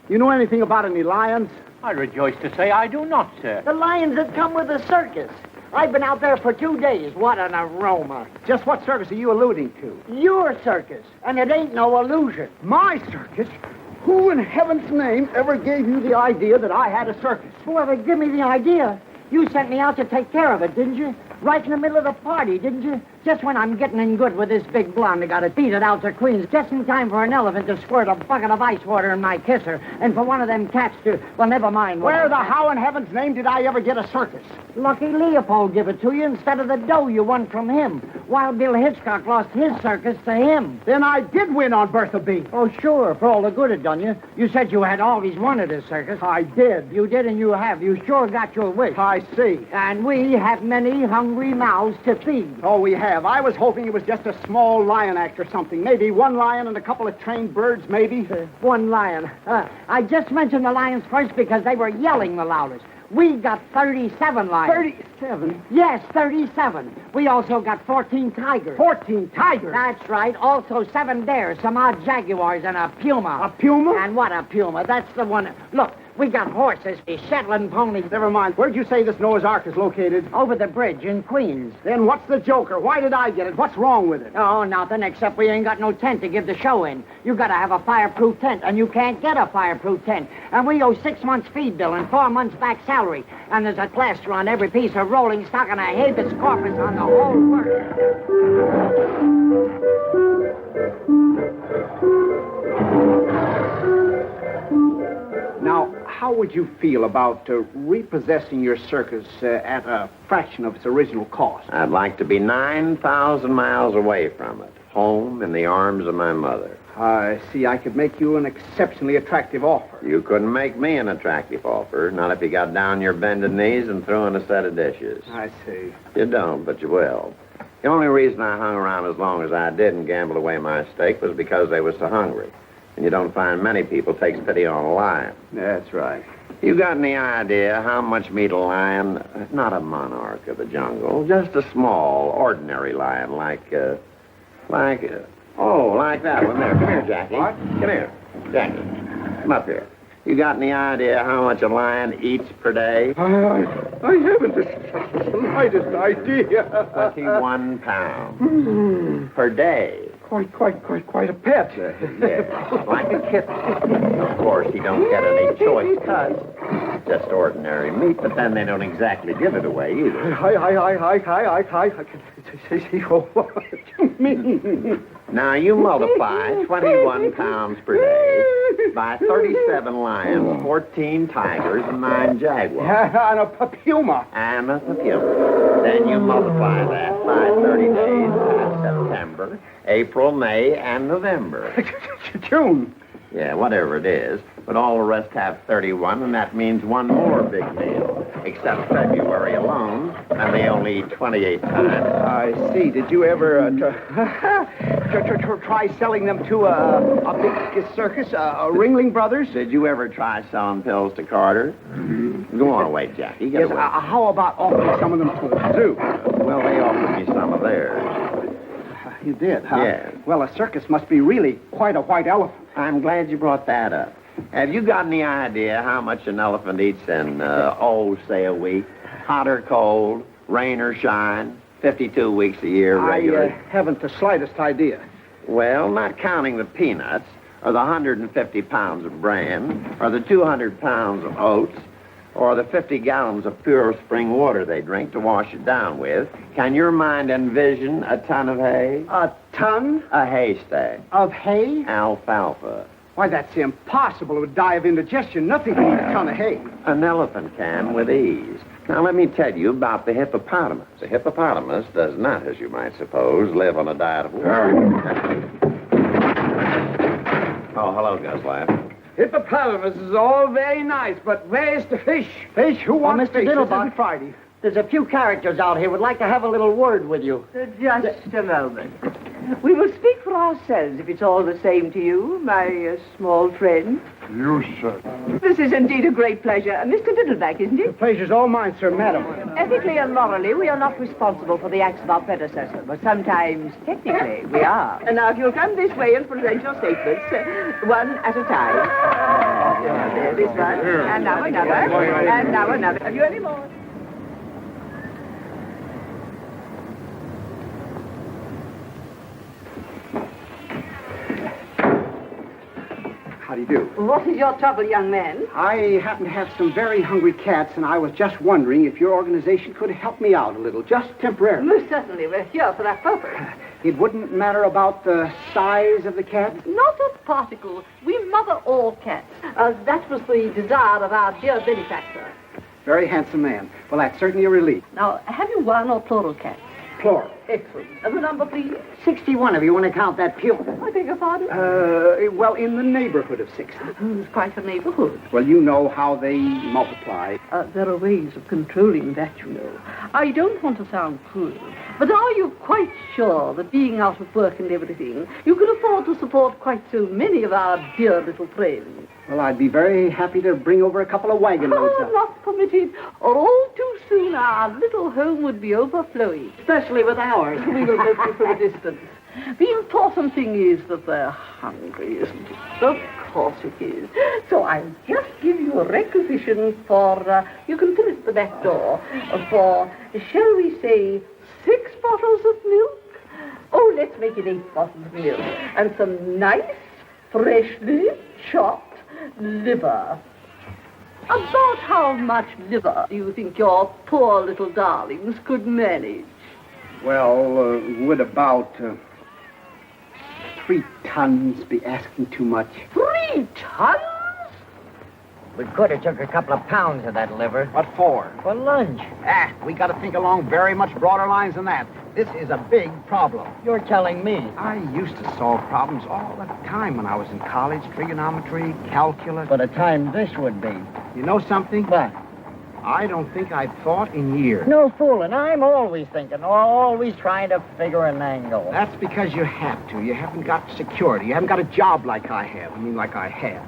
You know anything about any lions? I rejoice to say I do not, sir. The lions that come with the circus. I've been out there for 2 days. What an aroma. Just what circus are you alluding to? Your circus. And it ain't no illusion. My circus? Who in heaven's name ever gave you the idea that I had a circus? Whoever gave me the idea? You sent me out to take care of it, didn't you? Right in the middle of the party, didn't you? Just when I'm getting in good with this big blonde that got it beat it out to Queens, just in time for an elephant to squirt a bucket of ice water in my kisser, and for one of them cats to... Well, never mind. Where the how in heaven's name did I ever get a circus? Lucky Leopold give it to you instead of the dough you won from him. Wild Bill Hitchcock lost his circus to him. Then I did win on Bertha B. Oh, sure, for all the good it done you. You said you had always wanted a circus. I did. You did and you have. You sure got your wish. I see. And we have many hungry mouths to feed. Oh, we have. I was hoping it was just a small lion act or something. Maybe one lion and a couple of trained birds, maybe. One lion. I just mentioned the lions first because they were yelling the loudest. We got 37 lions. 37? Yes, 37. We also got 14 tigers. 14 tigers? That's right. Also 7 bears, some odd jaguars, and a puma. A puma? And what a puma. That's the one. Look, we got horses, Shetland ponies. Never mind. Where'd you say this Noah's Ark is located? Over the bridge in Queens. Then what's the joker? Why did I get it? What's wrong with it? Oh, nothing, except we ain't got no tent to give the show in. You gotta have a fireproof tent, and you can't get a fireproof tent. And we owe 6 months feed bill and 4 months back salary. And there's a plaster on every piece of rolling stock and a habeas corpus on the whole work. Now, how would you feel about repossessing your circus at a fraction of its original cost? I'd like to be 9,000 miles away from it, home in the arms of my mother. I see. I could make you an exceptionally attractive offer. You couldn't make me an attractive offer, not if you got down your bended knees and threw in a set of dishes. I see. You don't, but you will. The only reason I hung around as long as I did and gambled away my stake was because they was so hungry. And you don't find many people takes pity on a lion. That's right. You got any idea how much meat a lion, not a monarch of the jungle, just a small, ordinary lion like that one there. Come here, Jackie. What? Come here. Jackie, come up here. You got any idea how much a lion eats per day? I haven't the slightest idea. 21 pounds per day. Quite a pet. Yeah, like a kitten. Of course, he don't get any choice cuts. Just ordinary meat, but then they don't exactly give it away either. What you mean? Now, you multiply 21 pounds per day by 37 lions, 14 tigers, and 9 jaguars. And a puma. And a puma. Then you multiply that by 30 days by September, April, May, and November. June. Yeah, whatever it is. But all the rest have 31, and that means one more big meal. Except February alone, and they only eat 28 times. I see. Did you ever try selling them to a big circus, Ringling Brothers? Did you ever try selling pills to Carter? Go on away, Jackie. Yes, how about offering some of them to the zoo? Well, they offered me some of theirs. You did, huh? Yeah. Well, a circus must be really quite a white elephant. I'm glad you brought that up. Have you got any idea how much an elephant eats in, say a week? Hot or cold, rain or shine, 52 weeks a year regular? I haven't the slightest idea. Well, not counting the peanuts, or the 150 pounds of bran, or the 200 pounds of oats, or the 50 gallons of pure spring water they drink to wash it down with, can your mind envision a ton of hay? A ton? A haystack. Of hay? Alfalfa. Why, that's impossible. It would die of indigestion. Nothing can eat a ton of hay. An elephant can with ease. Now, let me tell you about the hippopotamus. The hippopotamus does not, as you might suppose, live on a diet of water. Oh, hello, Guslav. Hippopotamus is all very nice, but where's the fish? Fish? Who wants Mr. fish? This Diddlebock. isn't Friday. There's a few characters out here would like to have a little word with you. Just a moment. We will speak for ourselves, if it's all the same to you, my small friend. You, sir. This is indeed a great pleasure. Mr. Diddleback, isn't The it? pleasure's all mine, sir, madam. Ethically and morally, we are not responsible for the acts of our predecessor, but sometimes, technically, we are. And now, if you'll come this way and present your statements, one at a time. There, this one, and now another, and now another. Have you any more? How do you do? What is your trouble, young man? I happen to have some very hungry cats, and I was just wondering if your organization could help me out a little, just temporarily. Most certainly, we're here for that purpose. It wouldn't matter about the size of the cat? Not a particle. We mother all cats. That was the desire of our dear benefactor. Very handsome man. Well, that's certainly a relief. Now, have you one or plural cats? Plural. Excellent. And the number, please? 61, if you want to count that pew. I beg your pardon? Well, in the neighborhood of 60. It's quite a neighborhood. Well, you know how they multiply. There are ways of controlling that, you know. I don't want to sound cruel, but are you quite sure that being out of work and everything, you can afford to support quite so many of our dear little friends? Well, I'd be very happy to bring over a couple of wagon loads. Not permitted, or all too soon our little home would be overflowing. Especially with ours. We will help you from a distance. The important thing is that they're hungry, isn't it? Of course it is. So I'll just give you a requisition for, you can fill it at the back door, for, shall we say, 6 bottles of milk? Oh, let's make it 8 bottles of milk. And some nice, freshly chopped liver. About how much liver do you think your poor little darlings could manage? Well, would about 3 tons be asking too much? 3 tons? We could have took a couple of pounds of that liver. What for? For lunch. We got to think along very much broader lines than that. This is a big problem. You're telling me. I used to solve problems all the time when I was in college. Trigonometry, calculus. What a time this would be. You know something? What? I don't think I've thought in years. No fooling. I'm always thinking, always trying to figure an angle. That's because you have to. You haven't got security. You haven't got a job like I have. I mean, like I have.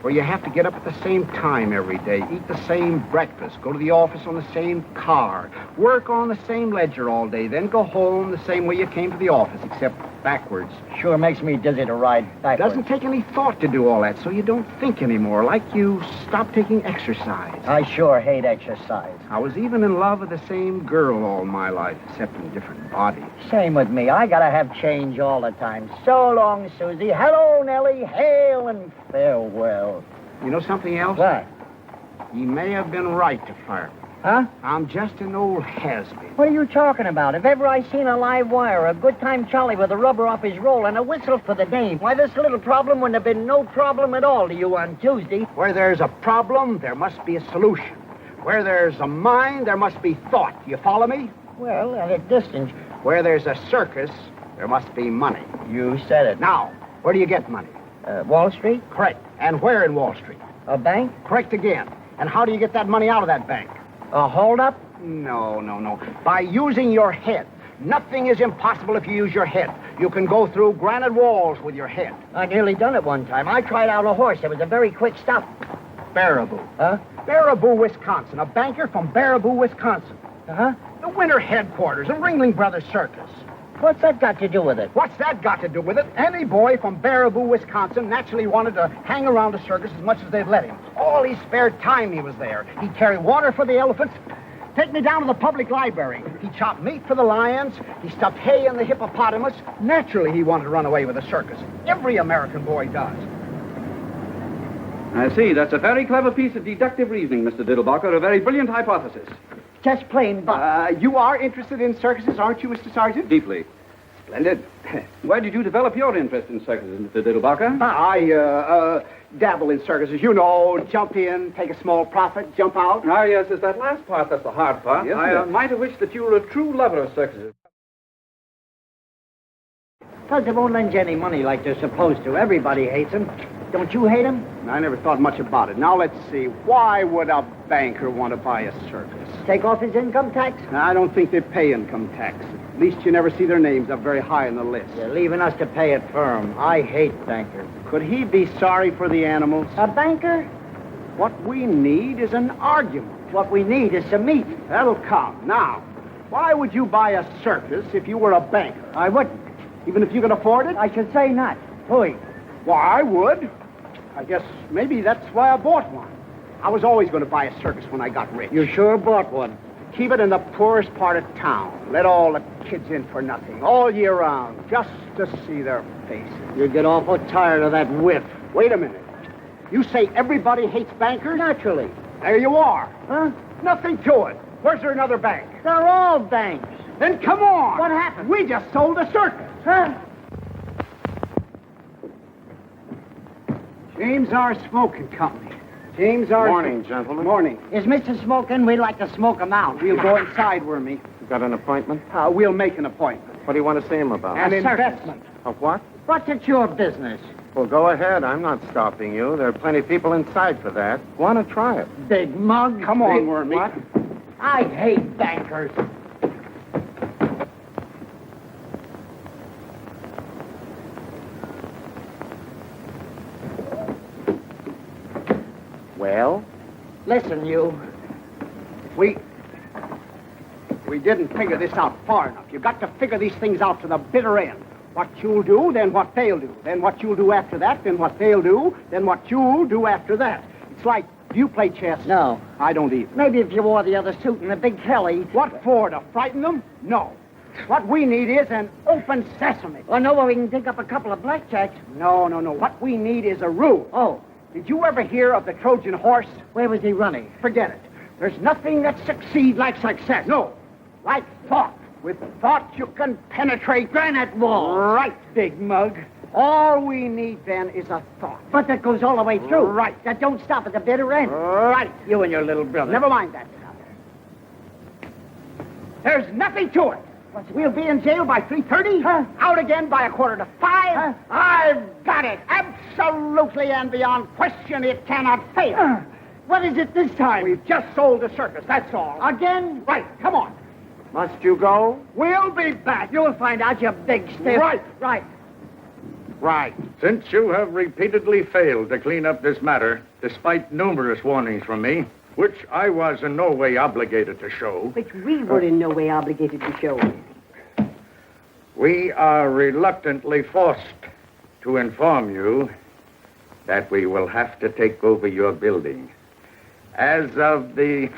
Where you have to get up at the same time every day, eat the same breakfast, go to the office on the same car, work on the same ledger all day, then go home the same way you came to the office, except backwards. Sure makes me dizzy to ride backwards. Doesn't take any thought to do all that, so you don't think anymore, like you stop taking exercise. I sure hate exercise. I was even in love with the same girl all my life, except in different bodies. Same with me. I gotta have change all the time. So long, Susie. Hello, Nellie. Hail and farewell. You know something else? What? He may have been right to fire me. Huh? I'm just an old has-been. What are you talking about? If ever I seen a live wire, a good time Charlie with a rubber off his roll and a whistle for the dame, why, this little problem wouldn't have been no problem at all to you on Tuesday. Where there's a problem, there must be a solution. Where there's a mind, there must be thought. You follow me? Well, at a distance. Where there's a circus, there must be money. You said it. Now, where do you get money? Wall Street? Correct. And where in Wall Street? A bank? Correct again. And how do you get that money out of that bank? A hold-up? No. By using your head. Nothing is impossible if you use your head. You can go through granite walls with your head. I nearly done it one time. I tried out a horse. It was a very quick stop. Baraboo. Huh? Baraboo, Wisconsin. A banker from Baraboo, Wisconsin. Uh-huh. The winter headquarters of Ringling Brothers Circus. What's that got to do with it? What's that got to do with it? Any boy from Baraboo, Wisconsin naturally wanted to hang around a circus as much as they'd let him. All his spare time he was there. He'd carry water for the elephants, take me down to the public library. He chopped meat for the lions. He stuffed hay in the hippopotamus. Naturally, he wanted to run away with the circus. Every American boy does. I see. That's a very clever piece of deductive reasoning, Mr. Diddlebock, or a very brilliant hypothesis. Just plain buck. You are interested in circuses, aren't you, Mr. Sergeant? Deeply. Splendid. Why did you develop your interest in circuses, Mr. Diddleback? I dabble in circuses. You know, jump in, take a small profit, jump out. Ah, yes, it's that last part that's the hard part. Yes, I might have wished that you were a true lover of circuses. Because they won't lend you any money like they're supposed to. Everybody hates them. Don't you hate them? I never thought much about it. Now, let's see. Why would a banker want to buy a circus? Take off his income tax? I don't think they pay income tax. At least you never see their names up very high on the list. You're leaving us to pay it for 'em. I hate bankers. Could he be sorry for the animals? A banker? What we need is an argument. What we need is some meat. That'll come. Now, why would you buy a circus if you were a banker? I wouldn't. Even if you can afford it? I should say not. Apoie. Why, I would. I guess maybe that's why I bought one. I was always going to buy a circus when I got rich. You sure bought one. Keep it in the poorest part of town. Let all the kids in for nothing, all year round, just to see their faces. You get awful tired of that whiff. Wait a minute. You say everybody hates bankers? Naturally. There you are. Huh? Nothing to it. Where's there another bank? They're all banks. Then come on. What happened? We just sold a circus. Huh? James R. Smoking Company. James R. Morning, gentlemen. Morning. Is Mr. Smoking? We'd like to smoke him out. We'll go inside, Wormy. You got an appointment? We'll make an appointment. What do you want to see him about? An A circus. investment. Of what? What's it your business? Well, go ahead. I'm not stopping you. There are plenty of people inside for that. Want to try it? Big mug. Come on, Wormy. What? I hate bankers. Well? Listen, you. We didn't figure this out far enough. You've got to figure these things out to the bitter end. What you'll do, then what they'll do. Then what you'll do after that, then what they'll do, then what you'll do after that. It's like, do you play chess? No. I don't either. Maybe if you wore the other suit and a big Kelly. What for, to frighten them? No. What we need is an open sesame. Or know where we can dig up a couple of blackjacks. No. What we need is a rule. Oh. Did you ever hear of the Trojan horse? Where was he running? Forget it. There's nothing that succeeds like success. No. Like thought. With thought, you can penetrate granite walls. Right, big mug. All we need, then, is a thought. But that goes all the way through. Right. That don't stop at the bitter end. Right. You and your little brother. Never mind that stuff. There's nothing to it. We'll be in jail by 3:30. Huh? Out again by 4:45. Huh? I've got it. Absolutely and beyond question, it cannot fail. What is it this time? We've just sold the circus, that's all. Again? Right, come on. Must you go? We'll be back. You'll find out, you big stiff. Right. Right. Since you have repeatedly failed to clean up this matter, despite numerous warnings from me, which I was in no way obligated to show, Which we were in no way obligated to show. we are reluctantly forced to inform you that we will have to take over your building. As of the...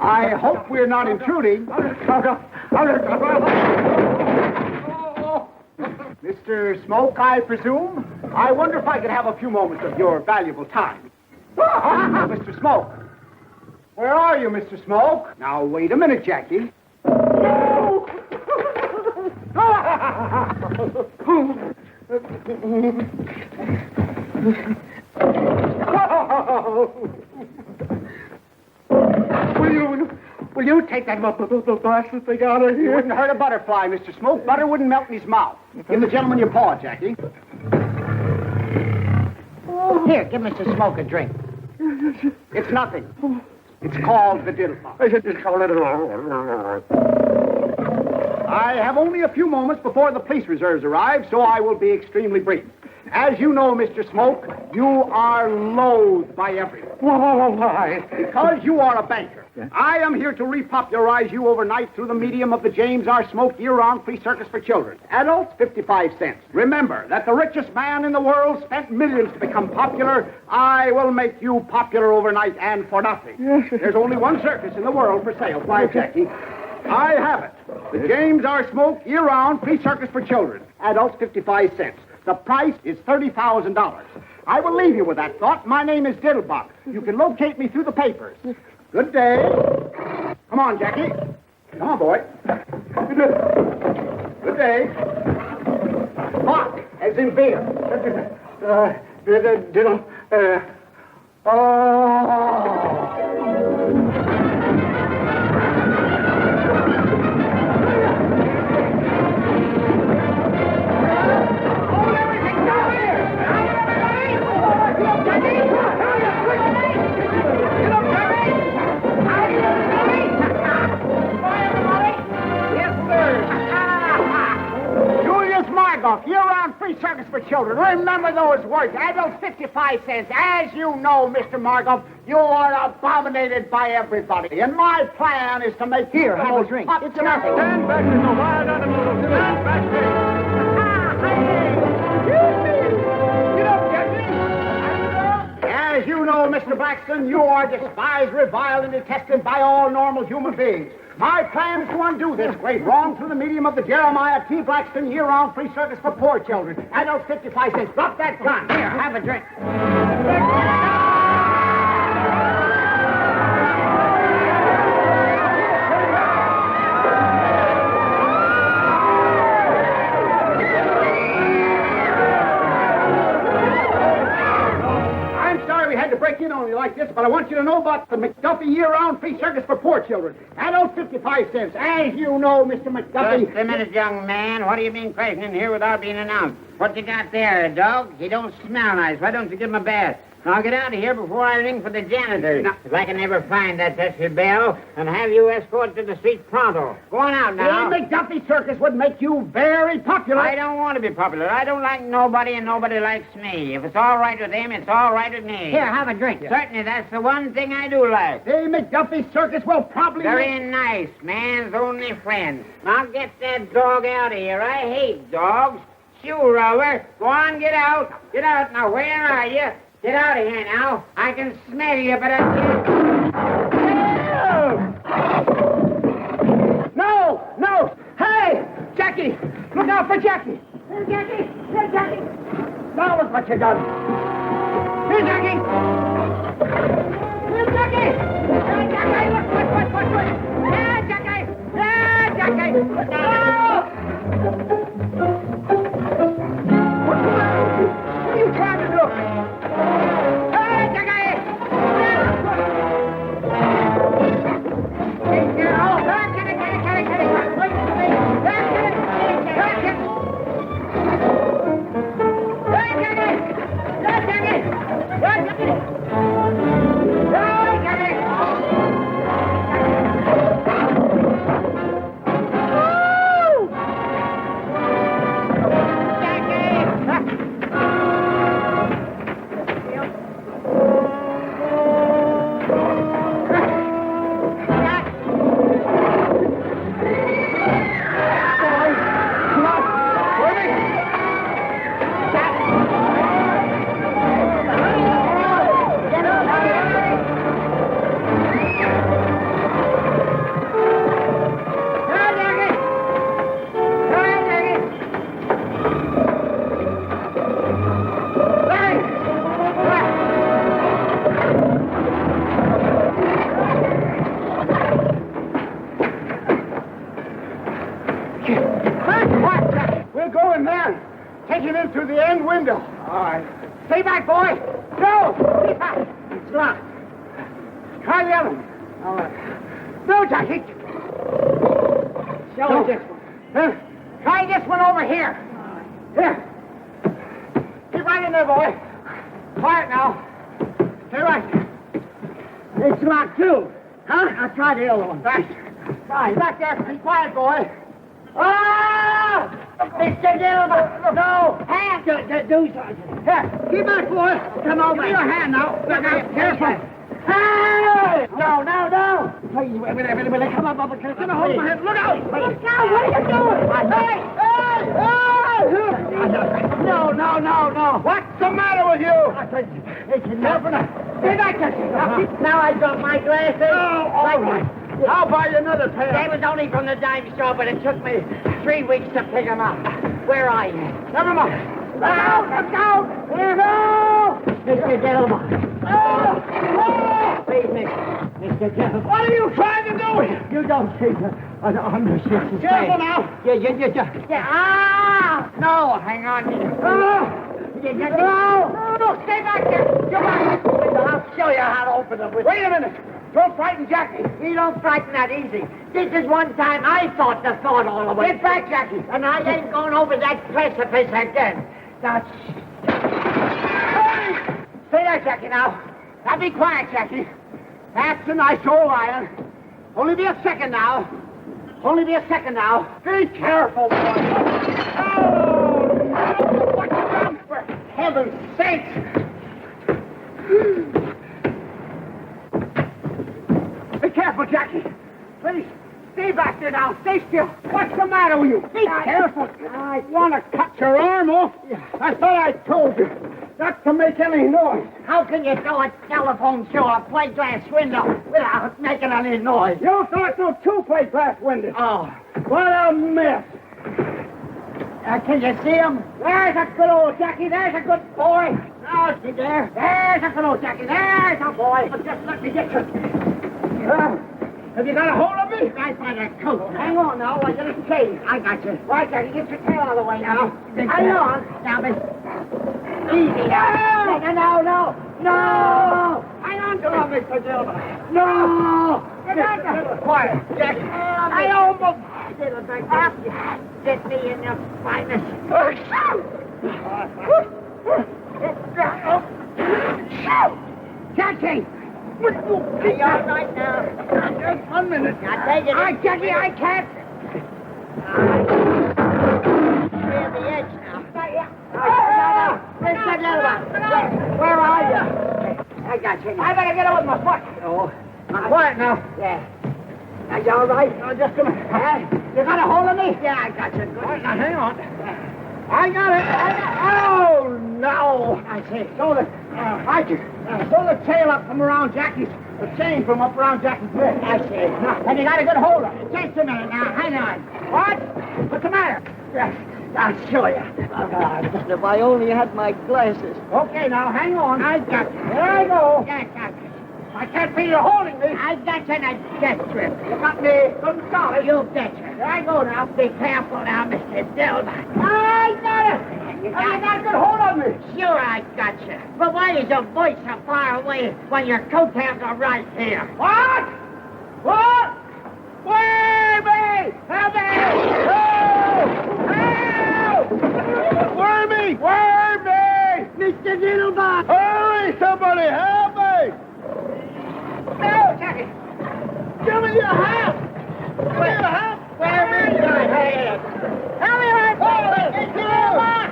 I hope we're not intruding. Mr. Smoke, I presume? I wonder if I could have a few moments of your valuable time. Mr. Smoke. Where are you, Mr. Smoke? Now, wait a minute, Jackie. Will you take that bastard thing out of here? You wouldn't hurt a butterfly, Mr. Smoke. Butter wouldn't melt in his mouth. Give the gentleman your paw, Jackie. Here, give Mr. Smoke a drink. It's nothing. It's called the Diddlebock. I have only a few moments before the police reserves arrive, so I will be extremely brief. As you know, Mr. Smoke, you are loathed by everyone. Why? Because you are a banker. I am here to repopularize you overnight through the medium of the James R. Smoke year-round free circus for children. Adults, 55 cents. Remember that the richest man in the world spent millions to become popular. I will make you popular overnight and for nothing. There's only one circus in the world for sale. Why, Jackie? I have it. The James R. Smoke year-round free circus for children. Adults, 55 cents. The price is $30,000. I will leave you with that thought. My name is Diddlebock. You can locate me through the papers. Good day. Come on, Jackie. Come on, boy. Good day. Bock, as in beer. Diddle. Year-round free circus for children. Remember those words. Adults, 55 cents. As you know, Mr. Margoff, you are abominated by everybody. And my plan is to make Here, have a drink. It's nothing. Stand back, Mr. Wild Animal. Stand back, You don't get me. As you know, Mr. Blackstone, you are despised, reviled, and detested by all normal human beings. My plan is to undo this great wrong through the medium of the Jeremiah T. Blackstone year-round free service for poor children. Adults, 55 cents. Drop that gun. Here, have a drink. Break in on you like this, but I want you to know about the McDuffie year-round free circus for poor children. Adults, 55 cents. As you know, Mr. McDuffie... Just a minute, young man. What do you mean crashing in here without being announced? What you got there, a dog? He don't smell nice. Why don't you give him a bath? Now get out of here before I ring for the janitor. Now, if I can ever find that pesky bell and have you escorted to the street pronto. Go on out now. The McDuffie circus would make you very popular. I don't want to be popular. I don't like nobody and nobody likes me. If it's all right with him, it's all right with me. Here, have a drink. Certainly, that's the one thing I do like. The McDuffie circus will probably... Very nice. Man's only friend. Now get that dog out of here. I hate dogs. Shoe rower. Go on, get out. Get out. Now, where are you? Get out of here now. I can smell you, but I can't... No! Hey! Jackie! Look out for Jackie! Here, Jackie! Here, Jackie! Now look what you done! Here, Jackie! Here, Jackie! Here, Jackie! Look! Here, Jackie! Here, Jackie! No! What's the matter with you? What are you trying to do? Take him in through the end window. All right. Stay back, boy. No! Stay back. It's locked. Try the other one. All right. No, Jackie. Show this one. Try this one over here. Here. Keep right in there, boy. Quiet now. Stay right. It's locked too. Huh? I'll try the other one. Right. Try. Back there. Be quiet, boy. Ah! Mr. Diddlebock! No! Hand! Do something. Here, get back, boy. Come over. Give me your hand now. Look out. Careful. Hey! No. Please, wait. Come up. Get a hold of my head. Look out! Look out! What are you doing? Hey! No. What's the matter with you? It's enough. Stay back there. Now I got my glasses. Oh, all right. I'll buy you another pair. They was only from the dime store, but it took me 3 weeks to pick them up. Where are you? Never mind. Let's go! Here go! Mr. Diddlebock. Please, Mr. Diddlebock. What are you trying to do? You don't see I'm the shit's Careful now. Yeah. Ah! No, hang on. No, stay back there. Come on. I'll show you how to open them. Wait a minute. Don't frighten Jackie. He don't frighten that easy. This is one time I thought the thought all the way. Get back, Jackie. And I ain't going over that precipice again. That's... Hey! Stay there, Jackie, now. Now be quiet, Jackie. That's a nice old iron. Only be a second now. Be careful, boy. Oh, no. What you done? For heaven's sake. Be careful, Jackie. Please, stay back there now. Stay still. What's the matter with you? Be careful. I want to cut your arm off. I thought I told you not to make any noise. How can you throw a telephone through a plate glass window without making any noise? You thought through 2 plate glass windows. Oh. What a mess. Can you see him? There's a good old Jackie. There's a good boy. Now, see there? There's a good old Jackie. There's a boy. Just let me get you. Have you got a hold of me? Right by the coat. Hang on now. I got a chain. I got you. Right, Jackie. Get your tail out of the way now. Hang on. Now, miss. Easy now. No. Hang on to him, Mr. Diddlebock. No. Get back there. Quiet, Jackie. I almost... Get me in the finest. Jackie! Are you all right now? Just 1 minute. Now, take it. Jackie, I can't. Clear the edge now. Mr. Diddlebock, where are you? I got you. I better get it with my foot. Oh. Quiet now. Yeah. Are you all right? Oh, just a minute. You got a hold of me? Yeah, I got you. Good. Now, hang on. I got it. Oh, no. I see. Throw the tail up from around Jackie's, the chain from up around Jackie's neck. I see. Now, and you got a good hold of it. Just a minute now. Hang on. What? What's the matter? Yes, I'll show you. Oh, God. If I only had my glasses. Okay, now, hang on. I got you. There I go. Yeah, got you. I can't feel you holding me. I got you in a death grip. You got me good and solid. You betcha. There I go now. Be careful now, Mr. Diddlebock. I got it. You got a good hold on me. Sure, I got you. But why is your voice so far away when your coattails are right here? What? Where me? Help me! Help! Where me? Mr. Diddlebock! Hurry, somebody, help me! No, Jackie! Give me your hand! Where is your hand? Help me, my boy! It's Diddlebock!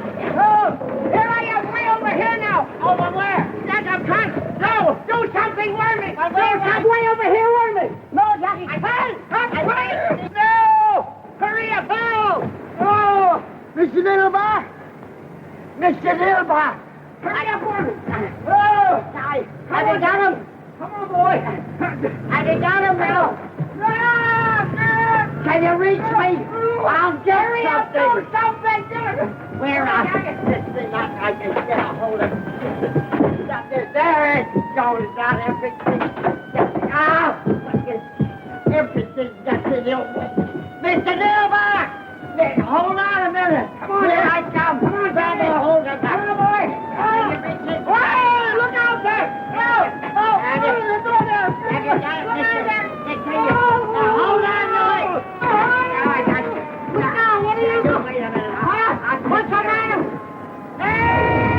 Here I am, way over here now! Over where? That's a cunt! No! Do something, Wormy! Do something way over here, Wormy! No, Jackie! Hey! No! Hurry up, Bill! Oh! Mr. Diddlebock! Hurry up, Wormy! Oh! Have you got him? Come on, boy! Have you got him, Bill? Can you reach me? I'll get Hurry up, do something! Where are you? This thing, I can get a hold of it. There it goes, not everything. Everything gets in your way. Mr. Diddlebock! Hold on a minute. Come on, here I come. Come on, grab Daddy. a hold of that. Come on, boy! Can you reach it? Hey, look out there! Have you got it, mister? Now hold on to it. Now I got you. Now, what are you doing? Wait a minute. What's the matter? Hey!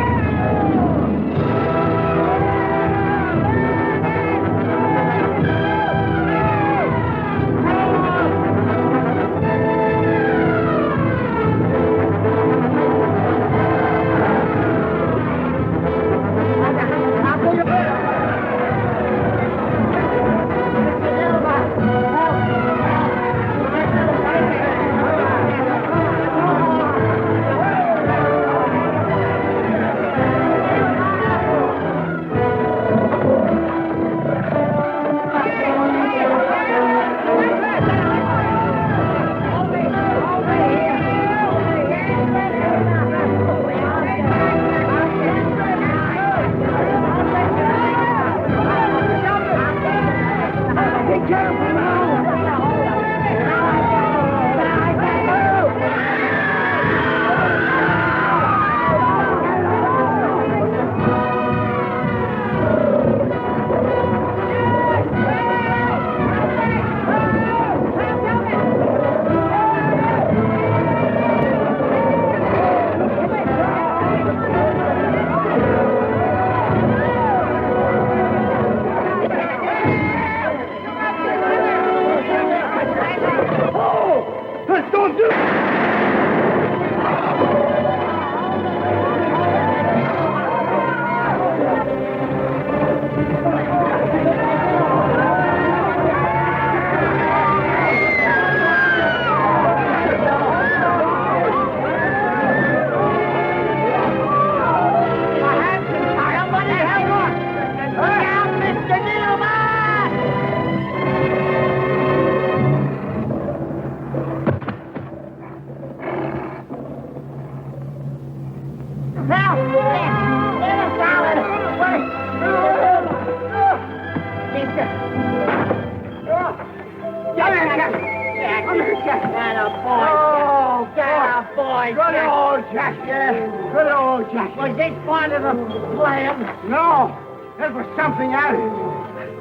right, Good Jack. old Jack, yeah. Good old Jack. Was this part of the plan? No, there was something at it.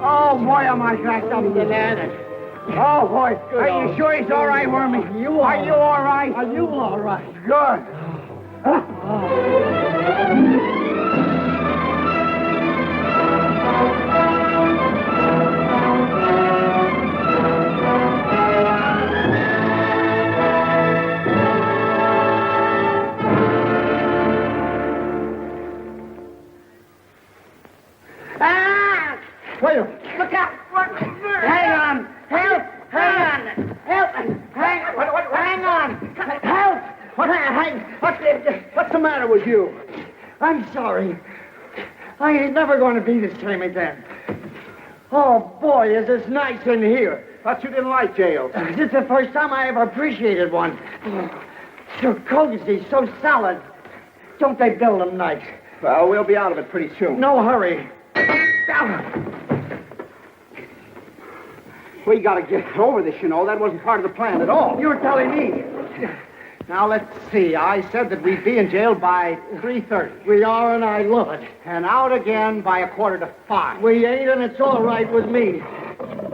Oh, boy, am I cracked up. Oh, boy. Are you sure he's all right, Wormy? Are you all right? Are you all right? Good. Wait a minute. Look out! Hang on. Help! Hang on! Help! Hang on! Help! What's the matter with you? I'm sorry. I ain't never going to be the same again. Oh, boy, is this nice in here. Thought you didn't like jail. This is the first time I ever appreciated one. So cozy, so solid. Don't they build them nice? Well, we'll be out of it pretty soon. No hurry. We gotta get over this, you know. That wasn't part of the plan at all. You're telling me. Now, let's see. I said that we'd be in jail by 3:30. We are, and I love it. And out again by 4:45. We ain't, and it's all right with me.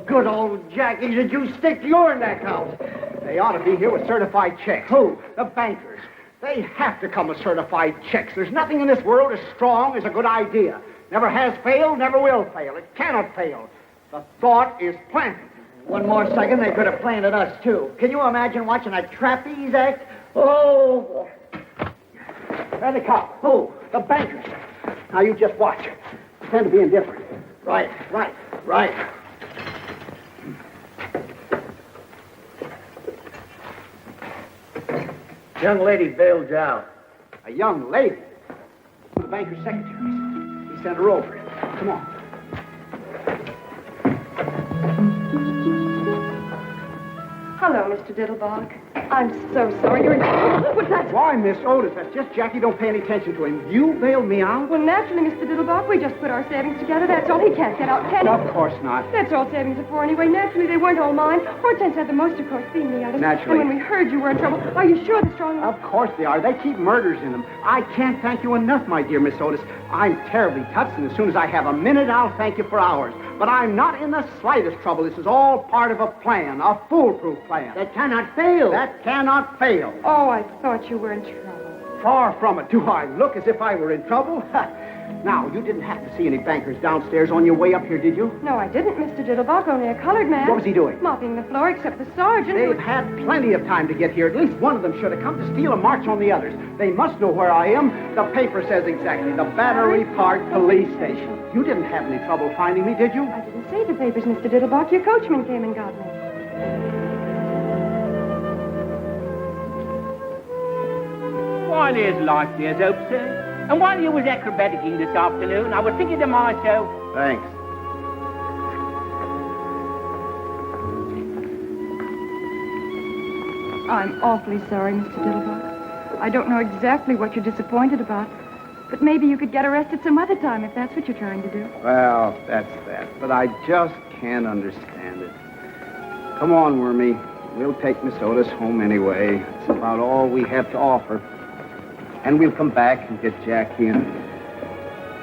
Good old Jackie, did you stick your neck out? They ought to be here with certified checks. Who? The bankers. They have to come with certified checks. There's nothing in this world as strong as a good idea. Never has failed, never will fail. It cannot fail. The thought is planted. One more second, they could have planted us, too. Can you imagine watching a trapeze act? Oh, There they come. Who? The bankers. Now, you just watch. Pretend to be indifferent. right. Young lady bailed you out. A young lady. The banker's secretary. He sent her over. Come on. Hello, Mr. Diddlebock. I'm so sorry. You're in trouble. What's that? Why, Miss Otis? That's just Jackie. Don't pay any attention to him. You bailed me out? Well, naturally, Mr. Diddlebock, we just put our savings together. That's all. He can't get out, can he? Of course not. That's all savings are for anyway. Naturally, they weren't all mine. Hortense had the most, of course, being the others. Naturally. And when we heard you were in trouble, are you sure the strong... Of course they are. They keep murders in them. I can't thank you enough, my dear Miss Otis. I'm terribly touched, and as soon as I have a minute, I'll thank you for hours. But I'm not in the slightest trouble. This is all part of a plan, a foolproof plan. That cannot fail. That cannot fail. Oh, I thought you were in trouble. Far from it. Do I look as if I were in trouble? Now, you didn't have to see any bankers downstairs on your way up here, did you? No, I didn't, Mr. Diddlebock. Only a colored man. What was he doing? Mopping the floor, except the sergeant. They've had plenty of time to get here. At least one of them should have come to steal a march on the others. They must know where I am. The paper says exactly. The Battery Park Police Station. You didn't have any trouble finding me, did you? I didn't see the papers, Mr. Diddlebock. Your coachman came and got me. Why, there's life, there's hope, sir. And while you was acrobaticking this afternoon, I was thinking to myself... Thanks. I'm awfully sorry, Mr. Diddlebock. I don't know exactly what you're disappointed about, but maybe you could get arrested some other time if that's what you're trying to do. Well, that's that. But I just can't understand it. Come on, Wormy. We'll take Miss Otis home anyway. It's about all we have to offer. And we'll come back and get Jackie in.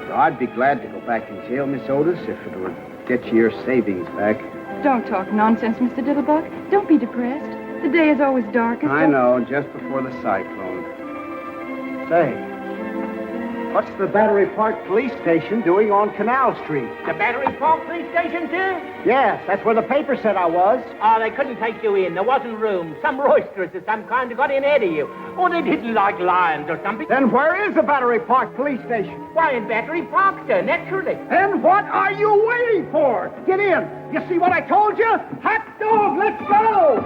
So I'd be glad to go back in jail, Miss Otis, if it would get you your savings back. Don't talk nonsense, Mr. Diddlebock. Don't be depressed. The day is always darkest. I know, just before the cyclone. Say, what's the Battery Park Police Station doing on Canal Street? The Battery Park Police Station, sir? Yes, that's where the paper said I was. Oh, they couldn't take you in. There wasn't room. Some roisterers of some kind got in ahead of you. Or they didn't like lions or something. Then where is the Battery Park Police Station? Why, in Battery Park, sir, naturally. Then what are you waiting for? Get in. You see what I told you? Hot dog, let's go!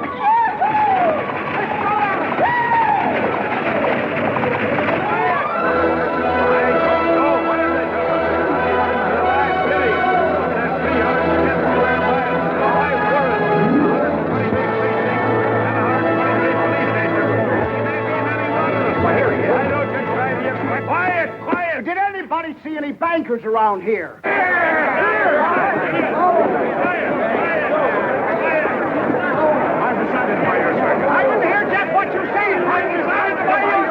Quiet! Did anybody see any bankers around here? I didn't hear just what you said. I decided by your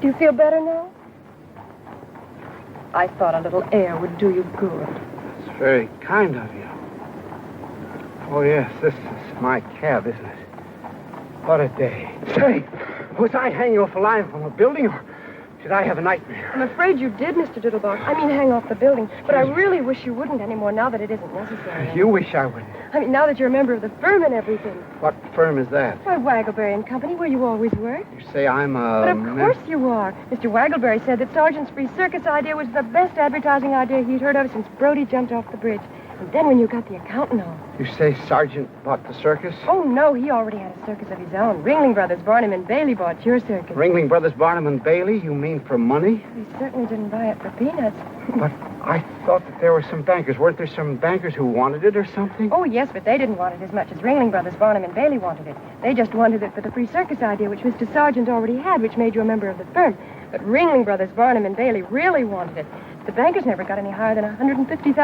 Do you feel better now? I thought a little air would do you good. It's very kind of you. Oh, yes, this is my cab, isn't it? What a day. Say, was I hanging off a line from a building, or did I have a nightmare? I'm afraid you did, Mr. Diddlebock. I mean, hang off the building. But I really wish you wouldn't anymore now that it isn't necessary. You wish I wouldn't. I mean, now that you're a member of the firm and everything. What firm is that? Why, Waggleberry and Company, where you always work. You say I'm a... But of course you are. Mr. Waggleberry said that Sergeant's free circus idea was the best advertising idea he'd heard of since Brody jumped off the bridge. And then when you got the accountant on. You say Sergeant bought the circus? Oh, no, he already had a circus of his own. Ringling Brothers, Barnum and Bailey bought your circus. Ringling Brothers, Barnum and Bailey? You mean for money? He certainly didn't buy it for peanuts. But I thought that there were some bankers. Weren't there some bankers who wanted it or something? Oh, yes, but they didn't want it as much as Ringling Brothers, Barnum and Bailey wanted it. They just wanted it for the free circus idea, which Mr. Sargent already had, which made you a member of the firm. But Ringling Brothers, Barnum and Bailey really wanted it. The bankers never got any higher than $150,000.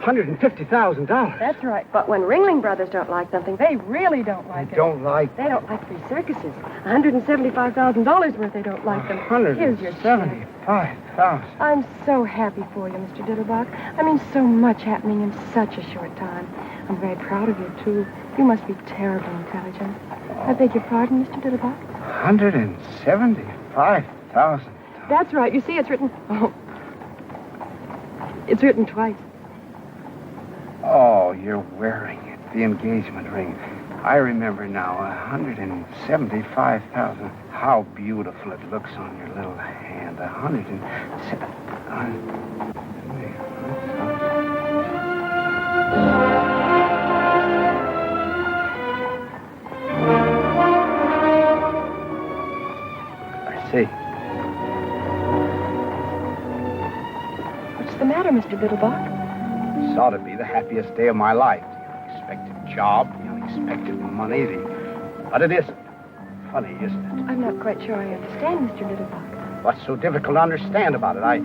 $150,000? That's right. But when Ringling Brothers don't like something, they really don't like it. Don't like... They don't like free circuses. $175,000 worth they don't like them. Here's your check. $175,000. I'm so happy for you, Mr. Diddlebock. I mean, so much happening in such a short time. I'm very proud of you, too. You must be terribly intelligent. I beg your pardon, Mr. Diddlebock? $175,000. That's right. You see, it's written... Oh. It's written twice. Oh, you're wearing it. The engagement ring. I remember now. $175,000. How beautiful it looks on your little hand. I see. What's the matter, Mr. Diddlebock? This ought to be the happiest day of my life. The unexpected job, the unexpected money, But it isn't. Funny, isn't it? I'm not quite sure I understand, Mr. Diddlebock. What's so difficult to understand about it? I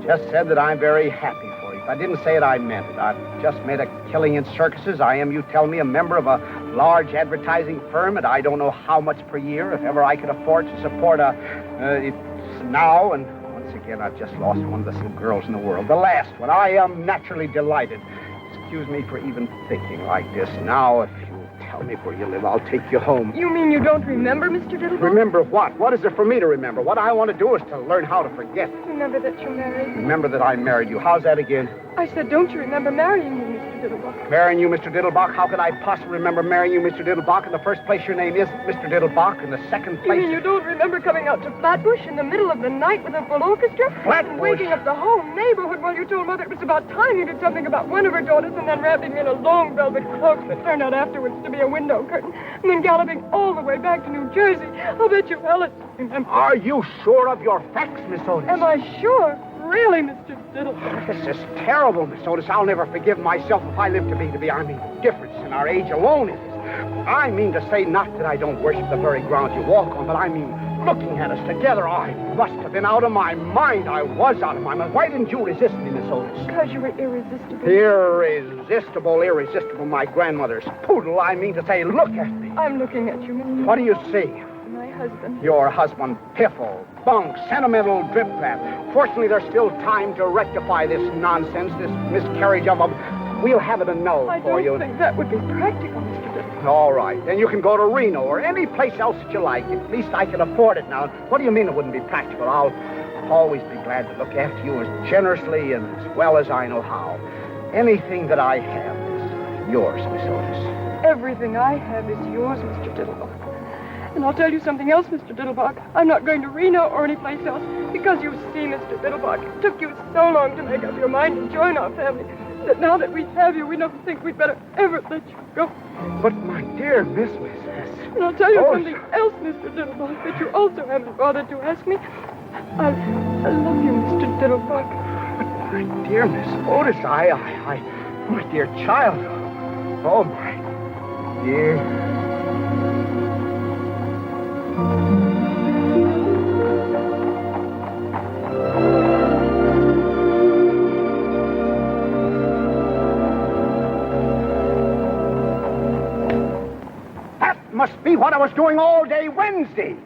just said that I'm very happy for you. If I didn't say it, I meant it. I've just made a killing in circuses. I am, you tell me, a member of a large advertising firm, and I don't know how much per year, if ever I could afford to support it's now, and once again, I've just lost one of the little girls in the world. The last one. I am naturally delighted. Excuse me for even thinking like this. Now, if you tell me where you live, I'll take you home. You mean you don't remember, Mr. Diddlebock? Remember what? What is there for me to remember? What I want to do is to learn how to forget. Remember that you're married? Remember that I married you. How's that again? I said, don't you remember marrying me, Mr. Diddlebock? Marrying you, Mr. Diddlebock? How could I possibly remember marrying you, Mr. Diddlebock? In the first place, your name is Mr. Diddlebock. In the second place... You mean you don't remember coming out to Flatbush in the middle of the night with a full orchestra? Flatbush? And waking up the whole neighborhood while you told Mother it was about time you did something about one of her daughters, and then wrapping me in a long velvet cloak that turned out afterwards to be a window curtain, and then galloping all the way back to New Jersey. I'll bet you Alice remember. Are you sure of your facts, Miss Otis? Am I sure? Really, Mr. Diddlebock? This is terrible, Miss Otis. I'll never forgive myself if I live to be. I mean, the difference in our age alone is... I mean to say not that I don't worship the very ground you walk on, but I mean, looking at us together, I must have been out of my mind. I was out of my mind. Why didn't you resist me, Miss Otis? Because you were irresistible. Irresistible, my grandmother's poodle. I mean to say, look at me. I'm looking at you, Mr. What do you see? My husband. Your husband, piffle, bunk, sentimental drip-trap. Fortunately, there's still time to rectify this nonsense, this miscarriage of a... We'll have it annulled for you. I don't think that would be practical, Mr. Diddlebock. All right. Then you can go to Reno or any place else that you like. At least I can afford it now. What do you mean it wouldn't be practical? I'll always be glad to look after you as generously and as well as I know how. Anything that I have is yours, Miss Otis. Everything I have is yours, Mr. Diddlebock. And I'll tell you something else, Mr. Diddlebock. I'm not going to Reno or any place else because you see, Mr. Diddlebock, it took you so long to make up your mind and join our family that now that we have you, we don't think we'd better ever let you go. But, my dear Miss... And I'll tell you something else, Mr. Diddlebock, that you also haven't bothered to ask me. I love you, Mr. Diddlebock. But, my dear Miss Otis, my dear child. Oh, my dear... Must be what I was doing all day Wednesday.